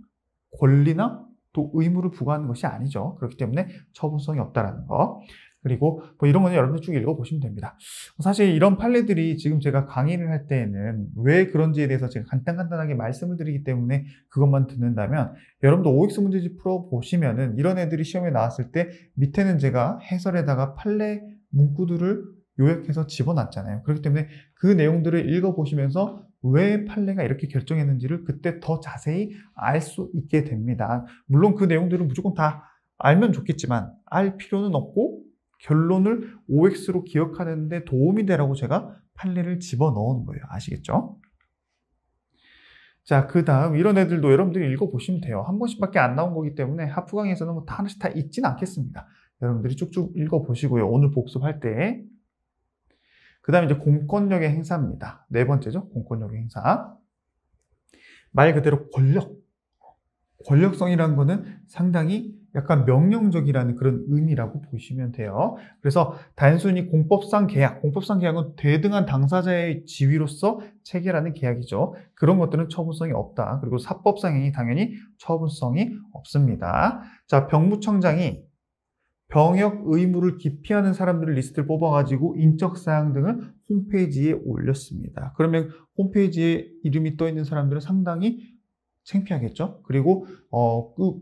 Speaker 1: 권리나 또 의무를 부과하는 것이 아니죠. 그렇기 때문에 처분성이 없다라는 거. 그리고 뭐 이런 거는 여러분들 쭉 읽어보시면 됩니다. 사실 이런 판례들이 지금 제가 강의를 할 때에는 왜 그런지에 대해서 제가 간단하게 말씀을 드리기 때문에 그것만 듣는다면 여러분도 OX 문제집 풀어보시면은 이런 애들이 시험에 나왔을 때 밑에는 제가 해설에다가 판례 문구들을 요약해서 집어놨잖아요. 그렇기 때문에 그 내용들을 읽어보시면서 왜 판례가 이렇게 결정했는지를 그때 더 자세히 알 수 있게 됩니다. 물론 그 내용들은 무조건 다 알면 좋겠지만 알 필요는 없고 결론을 OX로 기억하는 데 도움이 되라고 제가 판례를 집어넣은 거예요. 아시겠죠? 자, 그 다음 이런 애들도 여러분들이 읽어보시면 돼요. 한 번씩밖에 안 나온 거기 때문에 하프 강의에서는 뭐 하나씩 다 읽진 않겠습니다. 여러분들이 쭉쭉 읽어보시고요. 오늘 복습할 때. 그 다음에 이제 공권력의 행사입니다. 네 번째죠. 공권력의 행사. 말 그대로 권력성이라는 거는 상당히 약간 명령적이라는 그런 의미라고 보시면 돼요. 그래서 단순히 공법상 계약은 대등한 당사자의 지위로서 체결하는 계약이죠. 그런 것들은 처분성이 없다. 그리고 사법상 행위 당연히 처분성이 없습니다. 자, 병무청장이 병역 의무를 기피하는 사람들을 리스트를 뽑아가지고 인적사항 등을 홈페이지에 올렸습니다. 그러면 홈페이지에 이름이 떠 있는 사람들은 상당히 창피하겠죠. 그리고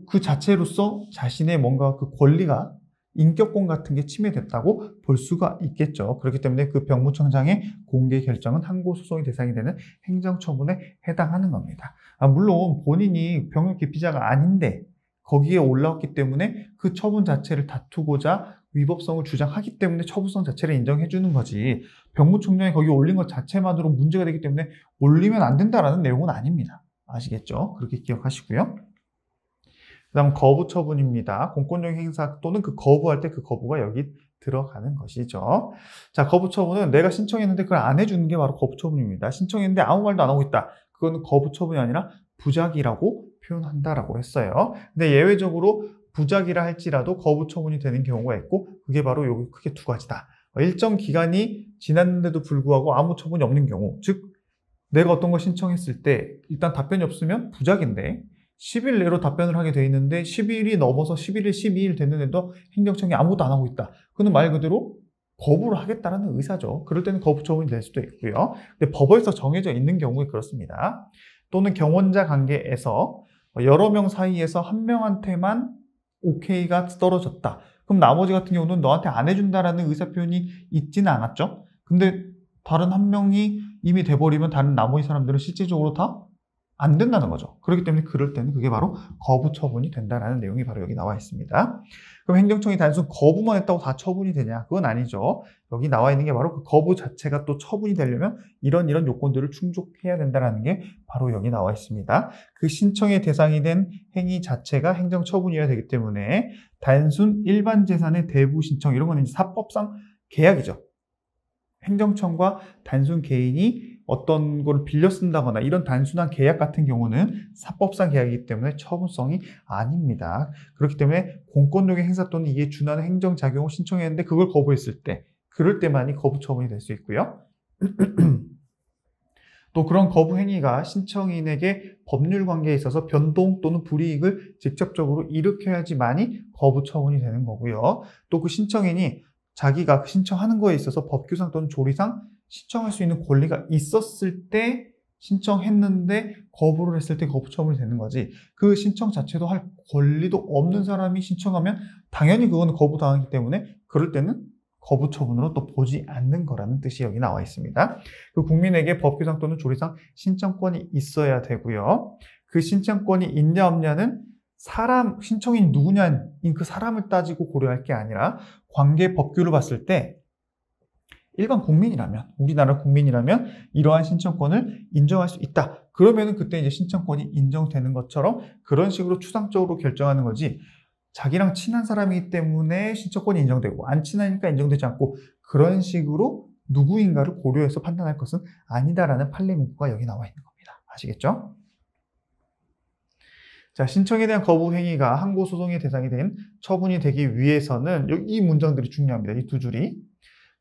Speaker 1: 그 자체로서 자신의 뭔가 그 권리가 인격권 같은 게 침해됐다고 볼 수가 있겠죠. 그렇기 때문에 그 병무청장의 공개 결정은 항고소송의 대상이 되는 행정처분에 해당하는 겁니다. 물론 본인이 병역 기피자가 아닌데 거기에 올라왔기 때문에 그 처분 자체를 다투고자 위법성을 주장하기 때문에 처분성 자체를 인정해 주는 거지, 병무청장이 거기 올린 것 자체만으로 문제가 되기 때문에 올리면 안 된다라는 내용은 아닙니다. 아시겠죠? 그렇게 기억하시고요. 그 다음 거부 처분입니다. 공권력 행사 또는 그 거부할 때 그 거부가 여기 들어가는 것이죠. 자, 거부 처분은 내가 신청했는데 그걸 안 해주는 게 바로 거부 처분입니다. 신청했는데 아무 말도 안 하고 있다. 그건 거부 처분이 아니라 부작위라고 표현한다라고 했어요. 근데 예외적으로 부작위라 할지라도 거부 처분이 되는 경우가 있고, 그게 바로 여기 크게 두 가지다. 일정 기간이 지났는데도 불구하고 아무 처분이 없는 경우, 즉 내가 어떤 걸 신청했을 때 일단 답변이 없으면 부작인데 10일 내로 답변을 하게 돼 있는데 10일이 넘어서 11일, 12일 됐는데도 행정청이 아무것도 안 하고 있다. 그건 말 그대로 거부를 하겠다는 의사죠. 그럴 때는 거부 처분이 될 수도 있고요. 근데 법에서 정해져 있는 경우에 그렇습니다. 또는 경원자 관계에서 여러 명 사이에서 한 명한테만 오케이가 떨어졌다. 그럼 나머지 같은 경우는 너한테 안 해준다라는 의사표현이 있지는 않았죠. 근데 다른 한 명이 이미 돼버리면 다른 나머지 사람들은 실질적으로 다 안 된다는 거죠. 그렇기 때문에 그럴 때는 그게 바로 거부 처분이 된다라는 내용이 바로 여기 나와 있습니다. 그럼 행정청이 단순 거부만 했다고 다 처분이 되냐? 그건 아니죠. 여기 나와 있는 게 바로 그 거부 자체가 또 처분이 되려면 이런 요건들을 충족해야 된다는 게 바로 여기 나와 있습니다. 그 신청의 대상이 된 행위 자체가 행정처분이어야 되기 때문에 단순 일반 재산의 대부 신청, 이런 거는 사법상 계약이죠. 행정청과 단순 개인이 어떤 걸 빌려 쓴다거나 이런 단순한 계약 같은 경우는 사법상 계약이기 때문에 처분성이 아닙니다. 그렇기 때문에 공권력의 행사 또는 이에 준하는 행정작용을 신청했는데 그걸 거부했을 때, 그럴 때만이 거부 처분이 될 수 있고요. 또 그런 거부 행위가 신청인에게 법률 관계에 있어서 변동 또는 불이익을 직접적으로 일으켜야지만이 거부 처분이 되는 거고요. 또 그 신청인이 자기가 신청하는 거에 있어서 법규상 또는 조리상 신청할 수 있는 권리가 있었을 때 신청했는데 거부를 했을 때 거부 처분이 되는 거지, 그 신청 자체도 할 권리도 없는 사람이 신청하면 당연히 그거는 거부당하기 때문에 그럴 때는 거부 처분으로 또 보지 않는 거라는 뜻이 여기 나와 있습니다. 그 국민에게 법규상 또는 조리상 신청권이 있어야 되고요. 그 신청권이 있냐 없냐는 신청인이 누구냐인 그 사람을 따지고 고려할 게 아니라 관계 법규를 봤을 때 일반 국민이라면, 우리나라 국민이라면 이러한 신청권을 인정할 수 있다. 그러면은 그때 이제 신청권이 인정되는 것처럼 그런 식으로 추상적으로 결정하는 거지, 자기랑 친한 사람이기 때문에 신청권이 인정되고 안 친하니까 인정되지 않고 그런 식으로 누구인가를 고려해서 판단할 것은 아니다라는 판례 문구가 여기 나와 있는 겁니다. 아시겠죠? 자, 신청에 대한 거부 행위가 항고소송의 대상이 된 처분이 되기 위해서는 이 문장들이 중요합니다. 이 두 줄이.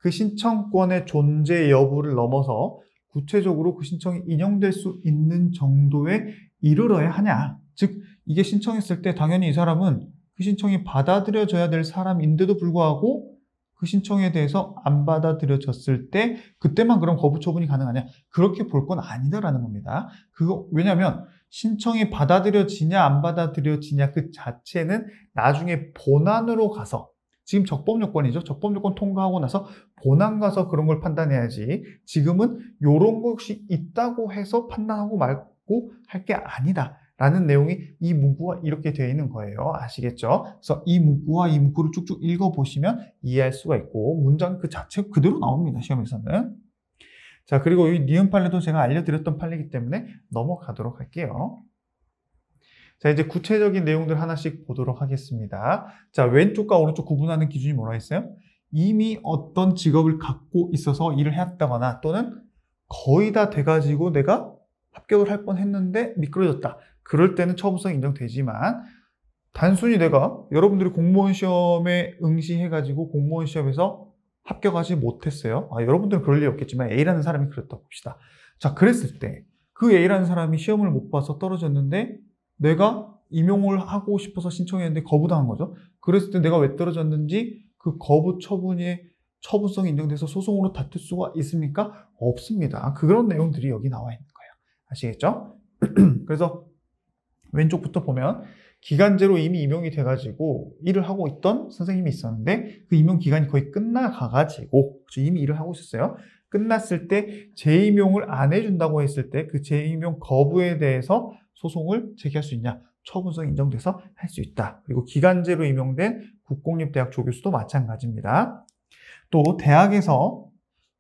Speaker 1: 그 신청권의 존재 여부를 넘어서 구체적으로 그 신청이 인용될 수 있는 정도에 이르러야 하냐. 즉, 이게 신청했을 때 당연히 이 사람은 그 신청이 받아들여져야 될 사람인데도 불구하고 그 신청에 대해서 안 받아들여졌을 때 그때만 그럼 거부 처분이 가능하냐. 그렇게 볼 건 아니다라는 겁니다. 왜냐하면 신청이 받아들여지냐 안 받아들여지냐 그 자체는 나중에 본안으로 가서 지금 적법 요건이죠. 적법 요건 통과하고 나서 본안 가서 그런 걸 판단해야지. 지금은 이런 것이 있다고 해서 판단하고 말고 할 게 아니다. 라는 내용이 이 문구가 이렇게 되어 있는 거예요. 아시겠죠? 그래서 이 문구와 이 문구를 쭉쭉 읽어보시면 이해할 수가 있고 문장 그 자체 그대로 나옵니다. 시험에서는. 자, 그리고 이 니은 판례도 제가 알려드렸던 판례이기 때문에 넘어가도록 할게요. 자, 이제 구체적인 내용들 하나씩 보도록 하겠습니다. 자, 왼쪽과 오른쪽 구분하는 기준이 뭐라 했어요? 이미 어떤 직업을 갖고 있어서 일을 해왔다거나 또는 거의 다 돼가지고 내가 합격을 할 뻔했는데 미끄러졌다. 그럴 때는 처분성이 인정되지만 단순히 내가 여러분들이 공무원 시험에 응시해가지고 공무원 시험에서 합격하지 못했어요. 여러분들은 그럴 리 없겠지만 A라는 사람이 그랬다고 봅시다. 자, 그랬을 때 그 A라는 사람이 시험을 못 봐서 떨어졌는데 내가 임용을 하고 싶어서 신청했는데 거부당한 거죠. 그랬을 때 내가 왜 떨어졌는지 그 거부 처분이 처분성이 인정돼서 소송으로 다툴 수가 있습니까? 없습니다. 그런 내용들이 여기 나와 있는 거예요. 아시겠죠? 그래서 왼쪽부터 보면 기간제로 이미 임용이 돼가지고 일을 하고 있던 선생님이 있었는데 그 임용 기간이 거의 끝나가가지고 이미 일을 하고 있었어요. 끝났을 때 재임용을 안 해준다고 했을 때 그 재임용 거부에 대해서 소송을 제기할 수 있냐? 처분성이 인정돼서 할 수 있다. 그리고 기간제로 임용된 국공립대학 조교수도 마찬가지입니다. 또 대학에서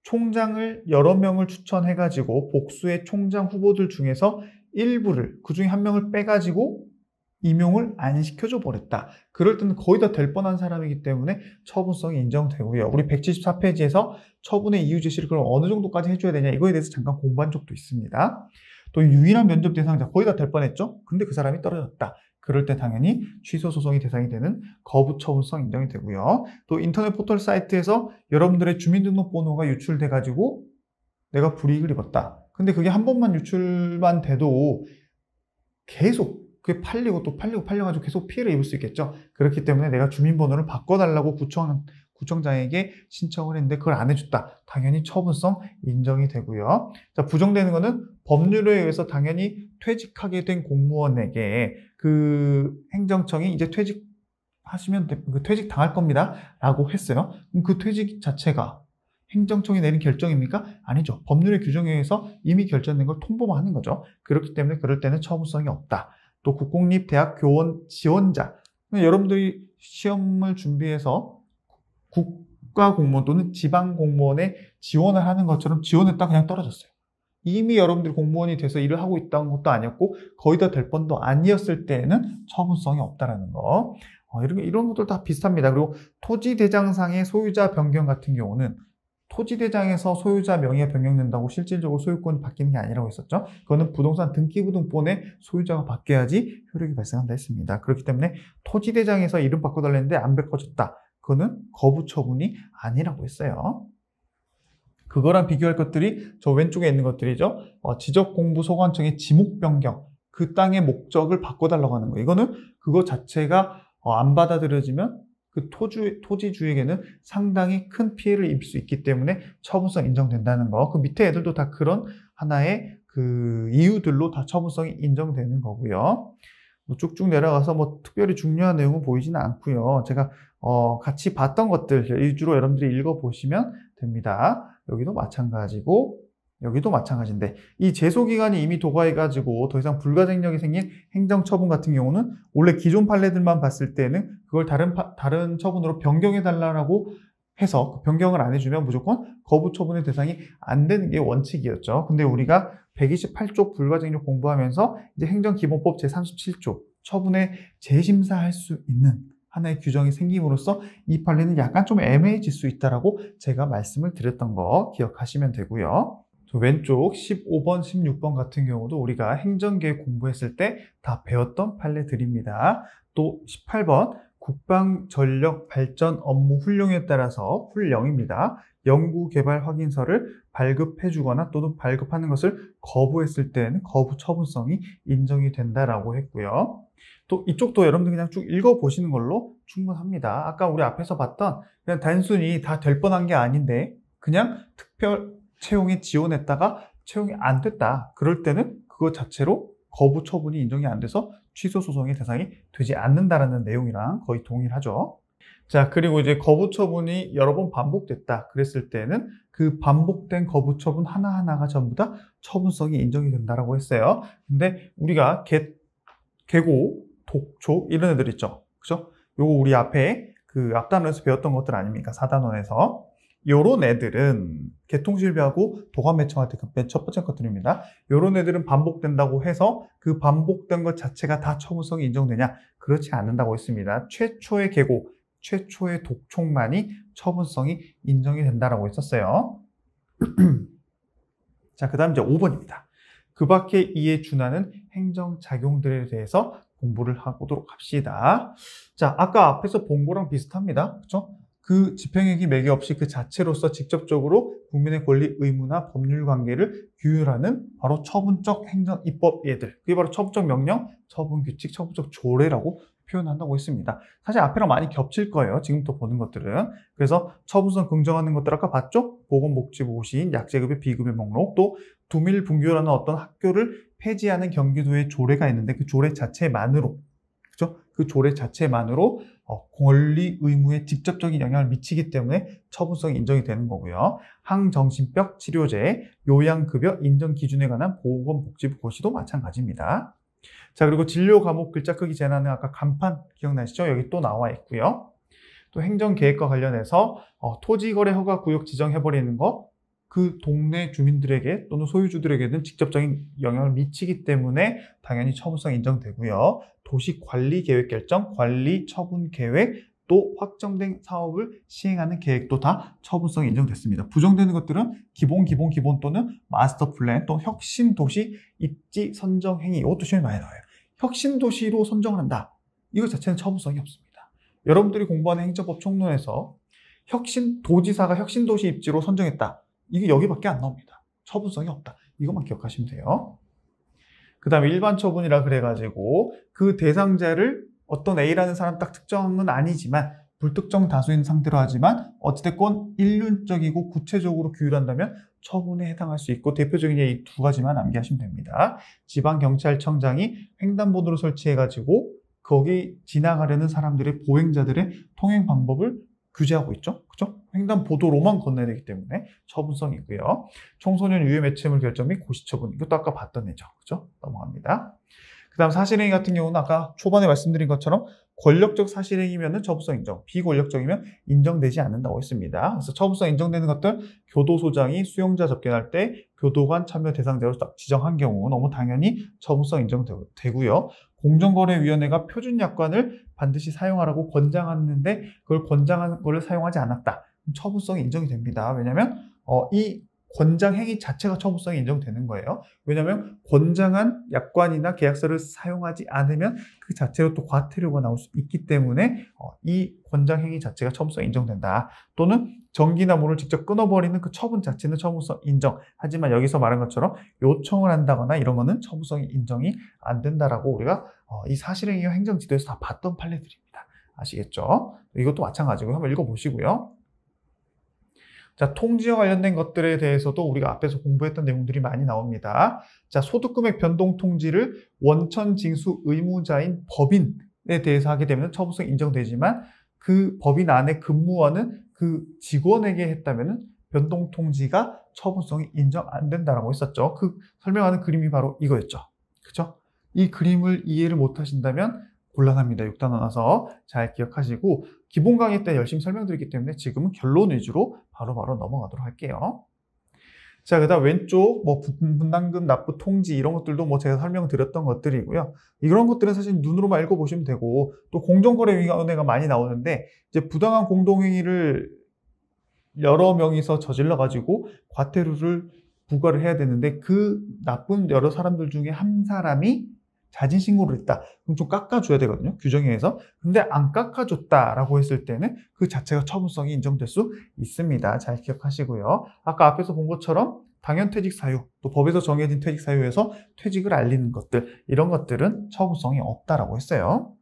Speaker 1: 총장을 여러 명을 추천해가지고 복수의 총장 후보들 중에서 일부를 그중에 한 명을 빼가지고 임용을 안 시켜줘 버렸다. 그럴 때는 거의 다 될 뻔한 사람이기 때문에 처분성이 인정되고요. 우리 174페이지에서 처분의 이유 제시를 그럼 어느 정도까지 해줘야 되냐 이거에 대해서 잠깐 공부한 적도 있습니다. 또 유일한 면접 대상자 거의 다 될 뻔했죠. 근데 그 사람이 떨어졌다. 그럴 때 당연히 취소 소송이 대상이 되는 거부 처분성 인정이 되고요. 또 인터넷 포털 사이트에서 여러분들의 주민등록번호가 유출돼 가지고 내가 불이익을 입었다. 근데 그게 한 번만 유출만 돼도 계속 그게 팔리고 또 팔려가지고 계속 피해를 입을 수 있겠죠. 그렇기 때문에 내가 주민번호를 바꿔달라고 구청장에게 신청을 했는데 그걸 안 해줬다. 당연히 처분성 인정이 되고요. 자, 부정되는 거는 법률에 의해서 당연히 퇴직하게 된 공무원에게 그 행정청이 이제 퇴직하시면 퇴직 당할 겁니다. 라고 했어요. 그럼 그 퇴직 자체가 행정청이 내린 결정입니까? 아니죠. 법률의 규정에 의해서 이미 결정된 걸 통보만 하는 거죠. 그렇기 때문에 그럴 때는 처분성이 없다. 또 국공립대학 교원 지원자. 여러분들이 시험을 준비해서 국가공무원 또는 지방공무원에 지원을 하는 것처럼 지원했다 그냥 떨어졌어요. 이미 여러분들이 공무원이 돼서 일을 하고 있다는 것도 아니었고 거의 다 될 뻔도 아니었을 때에는 처분성이 없다라는 거. 이런 것들 다 비슷합니다. 그리고 토지대장상의 소유자 변경 같은 경우는 토지대장에서 소유자 명의가 변경된다고 실질적으로 소유권이 바뀌는 게 아니라고 했었죠. 그거는 부동산 등기부등본에 소유자가 바뀌어야지 효력이 발생한다 했습니다. 그렇기 때문에 토지대장에서 이름 바꿔달랬는데 안 바꿔줬다. 그거는 거부 처분이 아니라고 했어요. 그거랑 비교할 것들이 저 왼쪽에 있는 것들이죠. 지적공부소관청의 지목 변경, 그 땅의 목적을 바꿔달라고 하는 거. 이거는 그거 자체가 안 받아들여지면 그 토지주에게는 상당히 큰 피해를 입을 수 있기 때문에 처분성 인정된다는 거. 그 밑에 애들도 다 그런 하나의 그 이유들로 다 처분성이 인정되는 거고요. 쭉쭉 내려가서 특별히 중요한 내용은 보이지는 않고요. 제가 같이 봤던 것들 위주로 여러분들이 읽어보시면 됩니다. 여기도 마찬가지고 여기도 마찬가지인데 이 제소기간이 이미 도과해가지고 더 이상 불가쟁력이 생긴 행정처분 같은 경우는 원래 기존 판례들만 봤을 때는 그걸 다른 처분으로 변경해달라고 해서 변경을 안 해주면 무조건 거부 처분의 대상이 안 되는 게 원칙이었죠. 근데 우리가 128조 불가쟁력 공부하면서 이제 행정기본법 제37조 처분에 재심사할 수 있는 하나의 규정이 생김으로써 이 판례는 약간 좀 애매해질 수 있다라고 제가 말씀을 드렸던 거 기억하시면 되고요. 왼쪽 15번, 16번 같은 경우도 우리가 행정계획 공부했을 때 다 배웠던 판례들입니다. 또 18번 국방전력발전 업무 훈령에 따라서 훈령입니다. 연구개발 확인서를 발급해주거나 또는 발급하는 것을 거부했을 때는 거부 처분성이 인정이 된다라고 했고요. 또 이쪽도 여러분들 그냥 쭉 읽어보시는 걸로 충분합니다. 아까 우리 앞에서 봤던 그냥 단순히 다 될 뻔한 게 아닌데 그냥 특별 채용에 지원했다가 채용이 안 됐다. 그럴 때는 그거 자체로 거부 처분이 인정이 안 돼서 취소 소송의 대상이 되지 않는다라는 내용이랑 거의 동일하죠. 자, 그리고 이제 거부 처분이 여러 번 반복됐다. 그랬을 때는 그 반복된 거부 처분 하나하나가 전부 다 처분성이 인정이 된다라고 했어요. 근데 우리가 계고, 독촉 이런 애들 있죠. 그죠? 요거 우리 앞에 그 앞단원에서 배웠던 것들 아닙니까? 4단원에서. 요런 애들은 개통실비하고 도감매청할 때 그 맨 첫 번째 것들입니다. 요런 애들은 반복된다고 해서 그 반복된 것 자체가 다 처분성이 인정되냐? 그렇지 않는다고 했습니다. 최초의 계고, 최초의 독촉만이 처분성이 인정이 된다라고 했었어요. 자, 그 다음 이제 5번입니다. 그 밖에 이에 준하는 행정작용들에 대해서 공부를 하도록 합시다. 자, 아까 앞에서 본 거랑 비슷합니다. 그렇죠? 그 집행액이 매개 없이 그 자체로서 직접적으로 국민의 권리, 의무나 법률 관계를 규율하는 바로 처분적 행정 입법 예들. 그게 바로 처분적 명령, 처분 규칙, 처분적 조례라고 표현한다고 했습니다. 사실 앞이랑 많이 겹칠 거예요. 지금부터 보는 것들은. 그래서 처분성 긍정하는 것들 아까 봤죠? 보건복지부 고시인 약제급의 비급의 목록, 또 두밀분교라는 어떤 학교를 폐지하는 경기도의 조례가 있는데 그 조례 자체만으로, 그죠? 그 조례 자체만으로 권리, 의무에 직접적인 영향을 미치기 때문에 처분성이 인정이 되는 거고요. 항정신병 치료제, 요양급여 인정 기준에 관한 보건복지부 고시도 마찬가지입니다. 자, 그리고 진료 과목 글자 크기 제한하는 아까 간판 기억나시죠? 여기 또 나와 있고요. 또 행정계획과 관련해서 토지거래 허가구역 지정해버리는 거, 그 동네 주민들에게 또는 소유주들에게는 직접적인 영향을 미치기 때문에 당연히 처분성 인정되고요. 도시관리계획 결정, 관리처분계획, 또 확정된 사업을 시행하는 계획도 다 처분성이 인정됐습니다. 부정되는 것들은 기본 또는 마스터플랜, 또 혁신도시 입지 선정행위, 이것도 시험에 많이 나와요. 혁신도시로 선정을 한다. 이거 자체는 처분성이 없습니다. 여러분들이 공부하는 행정법 총론에서 도지사가 혁신도시 입지로 선정했다. 이게 여기밖에 안 나옵니다. 처분성이 없다. 이것만 기억하시면 돼요. 그 다음에 일반 처분이라 그래가지고 그 대상자를 어떤 A라는 사람 딱 특정은 아니지만 불특정 다수인 상태로 하지만 어찌됐건 일륜적이고 구체적으로 규율한다면 처분에 해당할 수 있고 대표적인 예 이 두 가지만 암기하시면 됩니다. 지방경찰청장이 횡단보도를 설치해가지고 거기 지나가려는 사람들의 보행자들의 통행 방법을 규제하고 있죠. 그죠? 횡단보도로만 건너야 되기 때문에 처분성이고요. 청소년 유해 매체물 결정 및 고시처분. 이것도 아까 봤던 애죠. 그죠? 넘어갑니다. 그 다음 사실행위 같은 경우는 아까 초반에 말씀드린 것처럼 권력적 사실행위면 처분성 인정, 비권력적이면 인정되지 않는다고 했습니다. 그래서 처분성 인정되는 것들, 교도소장이 수용자 접견할 때 교도관 참여 대상자로 지정한 경우 너무 당연히 처분성 인정되고요. 공정거래위원회가 표준약관을 반드시 사용하라고 권장하는데 그걸 권장한 거를 사용하지 않았다. 처분성이 인정이 됩니다. 왜냐하면 이 권장 행위 자체가 처분성이 인정되는 거예요. 왜냐하면 권장한 약관이나 계약서를 사용하지 않으면 그 자체로 또 과태료가 나올 수 있기 때문에 이 권장 행위 자체가 처분성이 인정된다. 또는 전기나 물을 직접 끊어버리는 그 처분 자체는 처분성 인정. 하지만 여기서 말한 것처럼 요청을 한다거나 이런 거는 처분성이 인정이 안 된다라고 우리가 이 사실행위와 행정지도에서 다 봤던 판례들입니다. 아시겠죠? 이것도 마찬가지고 한번 읽어보시고요. 자, 통지와 관련된 것들에 대해서도 우리가 앞에서 공부했던 내용들이 많이 나옵니다. 자, 소득금액 변동 통지를 원천 징수 의무자인 법인에 대해서 하게 되면 처분성 인정되지만 그 법인 안에 근무하는 그 직원에게 했다면 변동 통지가 처분성이 인정 안 된다라고 했었죠. 그 설명하는 그림이 바로 이거였죠. 그렇죠? 이 그림을 이해를 못 하신다면 곤란합니다. 6단원 와서 잘 기억하시고 기본 강의 때 열심히 설명드리기 때문에 지금은 결론 위주로 바로바로 넘어가도록 할게요. 자, 그 다음 왼쪽 분담금 납부 통지 이런 것들도 제가 설명드렸던 것들이고요. 이런 것들은 사실 눈으로만 읽어보시면 되고 또 공정거래위원회가 많이 나오는데 이제 부당한 공동행위를 여러 명이서 저질러가지고 과태료를 부과를 해야 되는데 그 나쁜 여러 사람들 중에 한 사람이 자진신고를 했다. 그럼 좀 깎아줘야 되거든요. 규정에 의해서. 근데 안 깎아줬다라고 했을 때는 그 자체가 처분성이 인정될 수 있습니다. 잘 기억하시고요. 아까 앞에서 본 것처럼 당연퇴직 사유, 또 법에서 정해진 퇴직 사유에서 퇴직을 알리는 것들, 이런 것들은 처분성이 없다라고 했어요.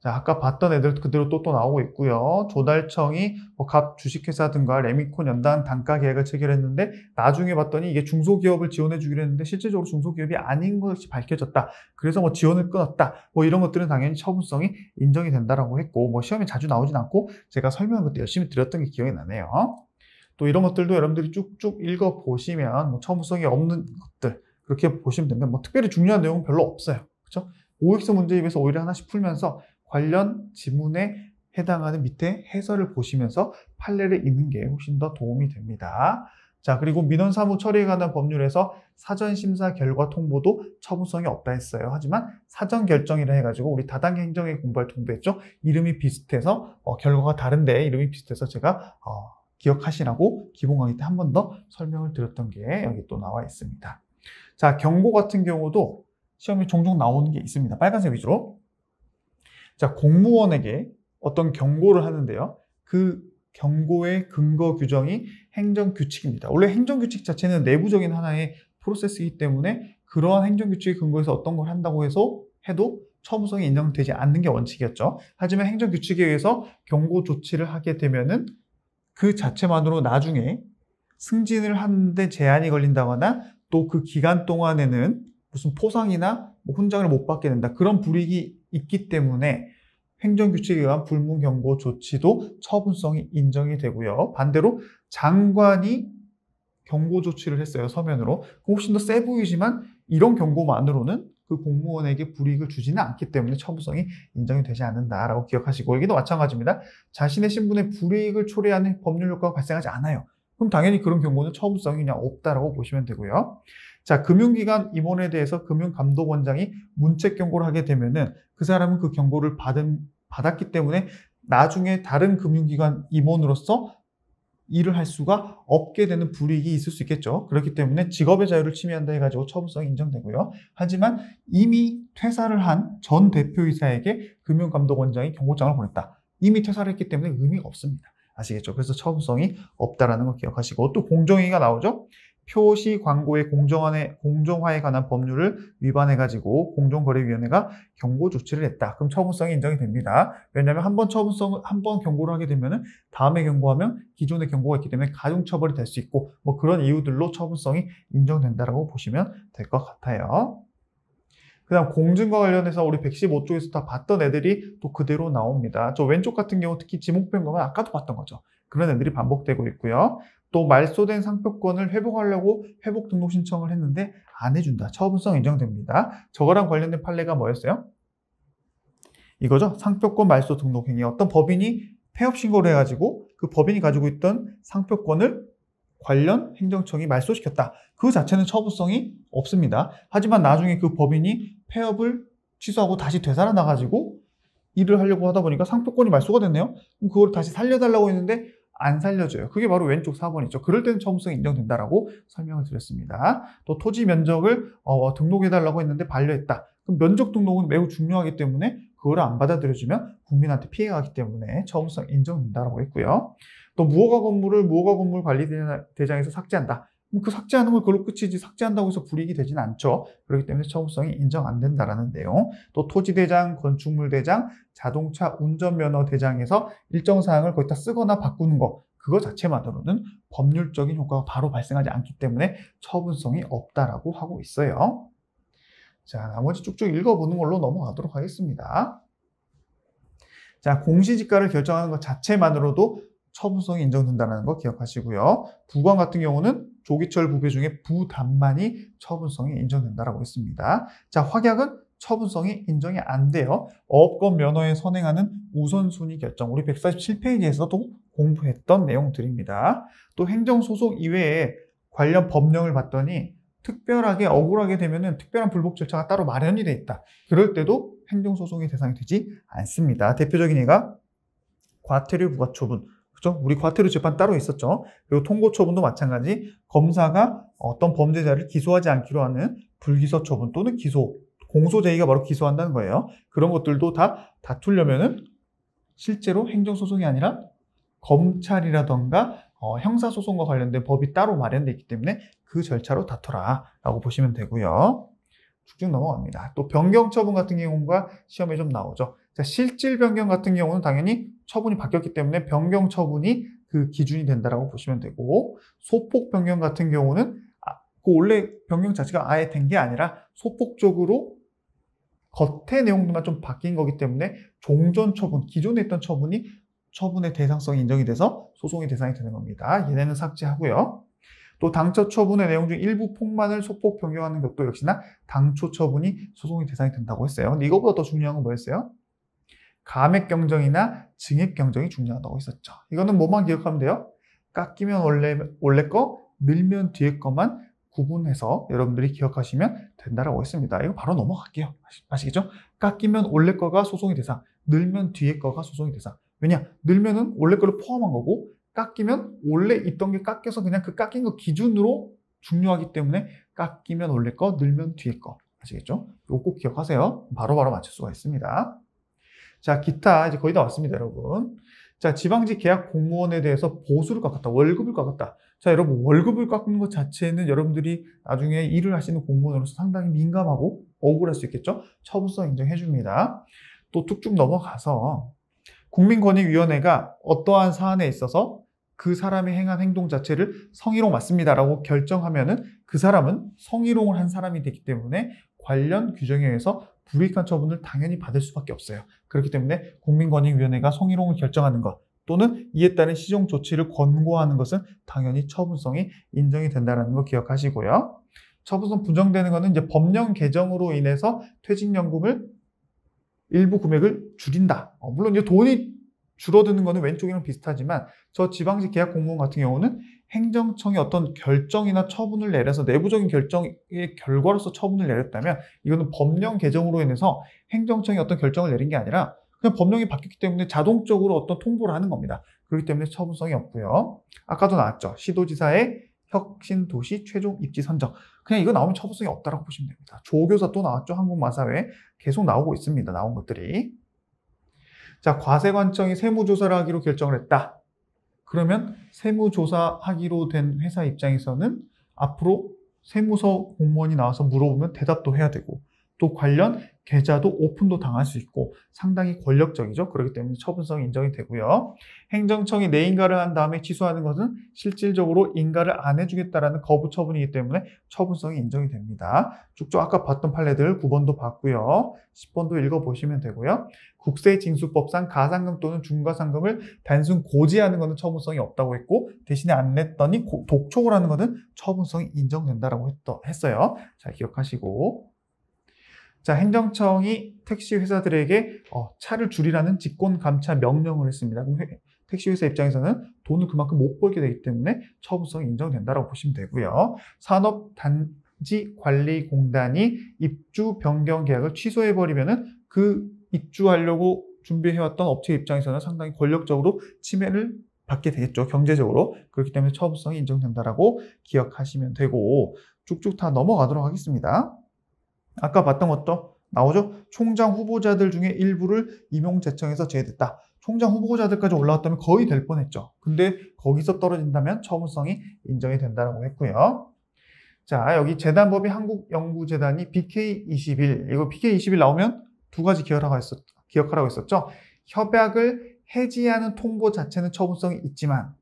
Speaker 1: 자, 아까 봤던 애들 그대로 또 나오고 있고요. 조달청이 각 주식회사 등과 레미콘 연단 단가 계약을 체결했는데 나중에 봤더니 이게 중소기업을 지원해 주기로 했는데 실제적으로 중소기업이 아닌 것이 밝혀졌다. 그래서 지원을 끊었다. 이런 것들은 당연히 처분성이 인정이 된다라고 했고, 시험에 자주 나오진 않고 제가 설명을 그때 열심히 드렸던 게 기억이 나네요. 또 이런 것들도 여러분들이 쭉쭉 읽어보시면 처분성이 없는 것들 그렇게 보시면 됩니다. 특별히 중요한 내용은 별로 없어요. 그렇죠? OX 문제집에서 오히려 하나씩 풀면서 관련 지문에 해당하는 밑에 해설을 보시면서 판례를 읽는 게 훨씬 더 도움이 됩니다. 자, 그리고 민원 사무 처리에 관한 법률에서 사전 심사 결과 통보도 처분성이 없다 했어요. 하지만 사전 결정이라 해가지고 우리 다단계 행정에 공부할 때 공부했죠. 이름이 비슷해서 결과가 다른데 이름이 비슷해서 제가 기억하시라고 기본 강의 때 한 번 더 설명을 드렸던 게 여기 또 나와 있습니다. 자, 경고 같은 경우도 시험에 종종 나오는 게 있습니다. 빨간색 위주로. 자, 공무원에게 어떤 경고를 하는데요. 그 경고의 근거 규정이 행정규칙입니다. 원래 행정규칙 자체는 내부적인 하나의 프로세스이기 때문에 그러한 행정규칙의 근거에서 어떤 걸 한다고 해도 처분성이 인정되지 않는 게 원칙이었죠. 하지만 행정규칙에 의해서 경고 조치를 하게 되면은 그 자체만으로 나중에 승진을 하는데 제한이 걸린다거나 또 그 기간 동안에는 무슨 포상이나 훈장을 못 받게 된다. 그런 불이익이 있기 때문에 행정규칙에 의한 불문경고 조치도 처분성이 인정이 되고요. 반대로 장관이 경고 조치를 했어요. 서면으로. 훨씬 더 세 보이지만 이런 경고만으로는 그 공무원에게 불이익을 주지는 않기 때문에 처분성이 인정이 되지 않는다라고 기억하시고, 여기도 마찬가지입니다. 자신의 신분에 불이익을 초래하는 법률 효과가 발생하지 않아요. 그럼 당연히 그런 경고는 처분성이 그냥 없다라고 보시면 되고요. 자, 금융기관 임원에 대해서 금융감독원장이 문책 경고를 하게 되면은 그 사람은 그 경고를 받았기 때문에 나중에 다른 금융기관 임원으로서 일을 할 수가 없게 되는 불이익이 있을 수 있겠죠. 그렇기 때문에 직업의 자유를 침해한다 해가지고 처분성이 인정되고요. 하지만 이미 퇴사를 한 전 대표이사에게 금융감독원장이 경고장을 보냈다. 이미 퇴사를 했기 때문에 의미가 없습니다. 아시겠죠? 그래서 처분성이 없다라는 거 기억하시고, 또 공정위가 나오죠. 표시 광고의 공정화에 관한 법률을 위반해가지고 공정거래위원회가 경고 조치를 했다. 그럼 처분성이 인정이 됩니다. 왜냐하면 한 번 경고를 하게 되면은 다음에 경고하면 기존의 경고가 있기 때문에 가중처벌이 될 수 있고, 그런 이유들로 처분성이 인정된다라고 보시면 될 것 같아요. 그 다음 공증과 관련해서 우리 115쪽에서 다 봤던 애들이 또 그대로 나옵니다. 저 왼쪽 같은 경우 특히 지목변경은 아까도 봤던 거죠. 그런 애들이 반복되고 있고요. 또 말소된 상표권을 회복하려고 회복 등록 신청을 했는데 안 해준다. 처분성 인정됩니다. 저거랑 관련된 판례가 뭐였어요? 이거죠. 상표권 말소 등록 행위. 어떤 법인이 폐업 신고를 해가지고 그 법인이 가지고 있던 상표권을 관련 행정청이 말소시켰다. 그 자체는 처분성이 없습니다. 하지만 나중에 그 법인이 폐업을 취소하고 다시 되살아나가지고 일을 하려고 하다 보니까 상표권이 말소가 됐네요. 그럼 그걸 다시 살려달라고 했는데 안 살려줘요. 그게 바로 왼쪽 4번이죠. 그럴 때는 처분성이 인정된다라고 설명을 드렸습니다. 또 토지 면적을 등록해달라고 했는데 반려했다. 그럼 면적 등록은 매우 중요하기 때문에 그걸 안 받아들여주면 국민한테 피해가 가기 때문에 처분성 인정된다라고 했고요. 또 무허가 건물 관리대장에서 삭제한다. 그럼 그 삭제하는 걸 그걸로 끝이지 삭제한다고 해서 불이익이 되지는 않죠. 그렇기 때문에 처분성이 인정 안 된다라는 내용. 또 토지대장, 건축물대장, 자동차 운전면허대장에서 일정 사항을 거기다 쓰거나 바꾸는 거, 그거 자체만으로는 법률적인 효과가 바로 발생하지 않기 때문에 처분성이 없다라고 하고 있어요. 자, 나머지 쭉쭉 읽어보는 걸로 넘어가도록 하겠습니다. 자, 공시지가를 결정하는 것 자체만으로도 처분성이 인정된다는 거 기억하시고요. 부관 같은 경우는 조기철 부배 중에 부담만이 처분성이 인정된다라고 했습니다. 자, 확약은 처분성이 인정이 안 돼요. 어업권 면허에 선행하는 우선순위 결정. 우리 147페이지에서도 공부했던 내용들입니다. 또 행정소송 이외에 관련 법령을 봤더니 특별하게 억울하게 되면은 특별한 불복 절차가 따로 마련이 돼 있다. 그럴 때도 행정소송의 대상이 되지 않습니다. 대표적인 예가 과태료 부과처분. 그렇죠? 우리 과태료 재판 따로 있었죠. 그리고 통고처분도 마찬가지. 검사가 어떤 범죄자를 기소하지 않기로 하는 불기소 처분 또는 기소, 공소제의가 바로 기소한다는 거예요. 그런 것들도 다 다투려면은 실제로 행정소송이 아니라 검찰이라던가 형사소송과 관련된 법이 따로 마련되어 있기 때문에 그 절차로 다투라 라고 보시면 되고요. 쭉쭉 넘어갑니다. 또 변경 처분 같은 경우가 시험에 좀 나오죠. 자, 실질 변경 같은 경우는 당연히 처분이 바뀌었기 때문에 변경 처분이 그 기준이 된다라고 보시면 되고, 소폭 변경 같은 경우는 그 원래 변경 자체가 아예 된 게 아니라 소폭적으로 겉의 내용들만 좀 바뀐 거기 때문에 종전 처분, 기존에 있던 처분이 처분의 대상성이 인정이 돼서 소송의 대상이 되는 겁니다. 얘네는 삭제하고요. 또 당초 처분의 내용 중 일부 폭만을 소폭 변경하는 것도 역시나 당초 처분이 소송의 대상이 된다고 했어요. 근데 이거보다 더 중요한 건 뭐였어요? 감액 경정이나 증액 경정이 중요하다고 했었죠. 이거는 뭐만 기억하면 돼요? 깎이면 원래 거, 늘면 뒤에 거만 구분해서 여러분들이 기억하시면 된다라고 했습니다. 이거 바로 넘어갈게요. 아시겠죠? 깎이면 원래 거가 소송의 대상, 늘면 뒤에 거가 소송의 대상. 왜냐? 늘면은 원래 거를 포함한 거고, 깎이면 원래 있던 게 깎여서 그냥 그 깎인 거 기준으로 중요하기 때문에 깎이면 원래 거, 늘면 뒤에 거. 아시겠죠? 이거 꼭 기억하세요. 바로바로 맞출 수가 있습니다. 자, 기타 이제 거의 다 왔습니다, 여러분. 자, 지방직 계약 공무원에 대해서 보수를 깎았다, 월급을 깎았다. 자, 여러분, 월급을 깎는 것 자체는 여러분들이 나중에 일을 하시는 공무원으로서 상당히 민감하고 억울할 수 있겠죠? 처분성 인정해 줍니다. 또 툭쭉 넘어가서 국민권익위원회가 어떠한 사안에 있어서 그 사람이 행한 행동 자체를 성희롱 맞습니다라고 결정하면은 그 사람은 성희롱을 한 사람이 되기 때문에 관련 규정에 의해서 불이익한 처분을 당연히 받을 수밖에 없어요. 그렇기 때문에 국민권익위원회가 성희롱을 결정하는 것 또는 이에 따른 시정 조치를 권고하는 것은 당연히 처분성이 인정이 된다는 거 기억하시고요. 처분성 부정되는 것은 이제 법령 개정으로 인해서 퇴직연금을 일부 금액을 줄인다. 물론 이제 돈이 줄어드는 것은 왼쪽이랑 비슷하지만 저 지방직 계약 공무원 같은 경우는 행정청이 어떤 결정이나 처분을 내려서 내부적인 결정의 결과로서 처분을 내렸다면 이거는 법령 개정으로 인해서 행정청이 어떤 결정을 내린 게 아니라 그냥 법령이 바뀌었기 때문에 자동적으로 어떤 통보를 하는 겁니다. 그렇기 때문에 처분성이 없고요. 아까도 나왔죠. 시도지사의 혁신도시 최종 입지 선정. 그냥 이거 나오면 처분성이 없다라고 보시면 됩니다. 조교사 또 나왔죠. 한국마사회 계속 나오고 있습니다. 나온 것들이. 자, 과세관청이 세무조사를 하기로 결정을 했다. 그러면 세무조사하기로 된 회사 입장에서는 앞으로 세무서 공무원이 나와서 물어보면 대답도 해야 되고 또 관련 계좌도 오픈도 당할 수 있고 상당히 권력적이죠. 그렇기 때문에 처분성이 인정이 되고요. 행정청이 내인가를 한 다음에 취소하는 것은 실질적으로 인가를 안 해주겠다라는 거부 처분이기 때문에 처분성이 인정이 됩니다. 쭉쭉 아까 봤던 판례들 9번도 봤고요. 10번도 읽어보시면 되고요. 국세징수법상 가상금 또는 중과상금을 단순 고지하는 것은 처분성이 없다고 했고 대신에 안 냈더니 독촉을 하는 것은 처분성이 인정된다라고 했어요. 잘 기억하시고 자, 행정청이 택시 회사들에게 차를 줄이라는 직권 감차 명령을 했습니다. 그럼 택시 회사 입장에서는 돈을 그만큼 못 벌게 되기 때문에 처분성이 인정된다라고 보시면 되고요. 산업단지관리공단이 입주 변경 계약을 취소해 버리면은 그 입주하려고 준비해왔던 업체 입장에서는 상당히 권력적으로 침해를 받게 되겠죠. 경제적으로. 그렇기 때문에 처분성이 인정된다라고 기억하시면 되고 쭉쭉 다 넘어가도록 하겠습니다. 아까 봤던 것도 나오죠? 총장 후보자들 중에 일부를 임용 제청에서 제외됐다. 총장 후보자들까지 올라왔다면 거의 될 뻔했죠. 근데 거기서 떨어진다면 처분성이 인정이 된다고 했고요. 자, 여기 재단법인 한국연구재단이 BK21, 이거 BK21 나오면 두 가지 기억하라고 했었죠. 협약을 해지하는 통보 자체는 처분성이 있지만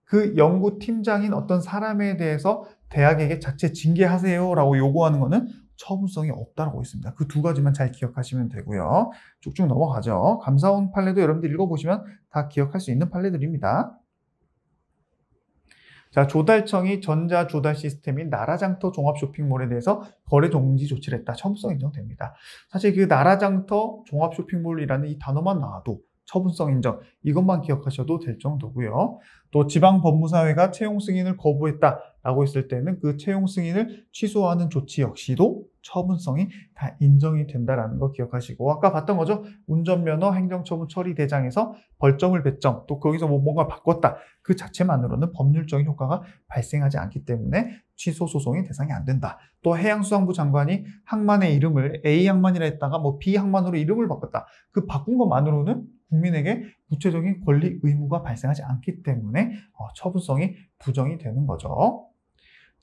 Speaker 1: 그 연구팀장인 어떤 사람에 대해서 대학에게 자체 징계하세요 라고 요구하는 것은 처분성이 없다고 있습니다. 그 두 가지만 잘 기억하시면 되고요. 쭉쭉 넘어가죠. 감사원 판례도 여러분들 읽어보시면 다 기억할 수 있는 판례들입니다. 자, 조달청이 전자조달 시스템인 나라장터 종합쇼핑몰에 대해서 거래 정지 조치를 했다. 처분성 인정됩니다. 사실 그 나라장터 종합쇼핑몰이라는 이 단어만 나와도 처분성 인정, 이것만 기억하셔도 될 정도고요. 또 지방법무사회가 채용 승인을 거부했다라고 했을 때는 그 채용 승인을 취소하는 조치 역시도 처분성이 다 인정이 된다라는 거 기억하시고 아까 봤던 거죠. 운전면허 행정처분 처리대장에서 벌점을 배점 또 거기서 뭔가 바꿨다. 그 자체만으로는 법률적인 효과가 발생하지 않기 때문에 취소 소송이 대상이 안 된다. 또 해양수산부 장관이 항만의 이름을 A 항만이라 했다가 B 항만으로 이름을 바꿨다. 그 바꾼 것만으로는 국민에게 구체적인 권리 의무가 발생하지 않기 때문에 처분성이 부정이 되는 거죠.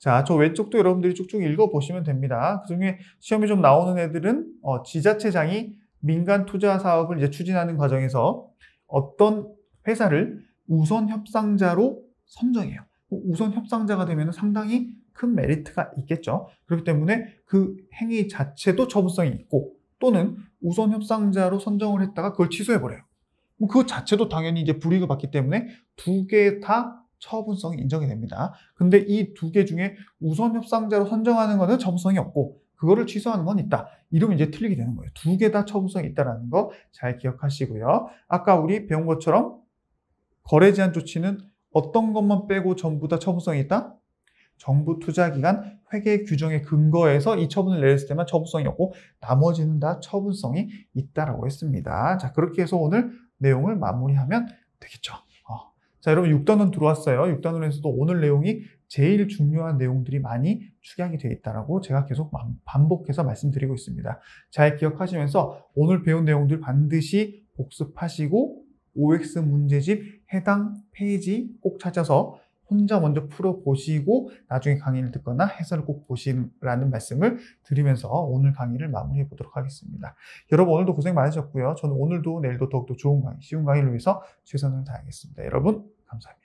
Speaker 1: 자, 저 왼쪽도 여러분들이 쭉쭉 읽어보시면 됩니다. 그중에 시험에 좀 나오는 애들은 지자체장이 민간 투자 사업을 이제 추진하는 과정에서 어떤 회사를 우선 협상자로 선정해요. 우선 협상자가 되면 상당히 큰 메리트가 있겠죠. 그렇기 때문에 그 행위 자체도 처분성이 있고 또는 우선 협상자로 선정을 했다가 그걸 취소해버려요. 그 자체도 당연히 이제 불이익을 받기 때문에 두 개 다 처분성이 인정이 됩니다. 근데 이 두 개 중에 우선 협상자로 선정하는 거는 처분성이 없고 그거를 취소하는 건 있다. 이러면 이제 틀리게 되는 거예요. 두 개 다 처분성이 있다는 거 잘 기억하시고요. 아까 우리 배운 것처럼 거래 제한 조치는 어떤 것만 빼고 전부 다 처분성이 있다? 정부 투자기관 회계 규정에 근거해서 이 처분을 내렸을 때만 처분성이 없고 나머지는 다 처분성이 있다라고 했습니다. 자, 그렇게 해서 오늘 내용을 마무리하면 되겠죠. 자, 여러분 6단원 들어왔어요. 6단원에서도 오늘 내용이 제일 중요한 내용들이 많이 축약이 되어 있다라고 제가 계속 반복해서 말씀드리고 있습니다. 잘 기억하시면서 오늘 배운 내용들 반드시 복습하시고 OX 문제집 해당 페이지 꼭 찾아서 혼자 먼저 풀어보시고 나중에 강의를 듣거나 해설을 꼭 보시라는 말씀을 드리면서 오늘 강의를 마무리해 보도록 하겠습니다. 여러분 오늘도 고생 많으셨고요. 저는 오늘도 내일도 더욱더 좋은 강의, 쉬운 강의를 위해서 최선을 다하겠습니다. 여러분 감사합니다.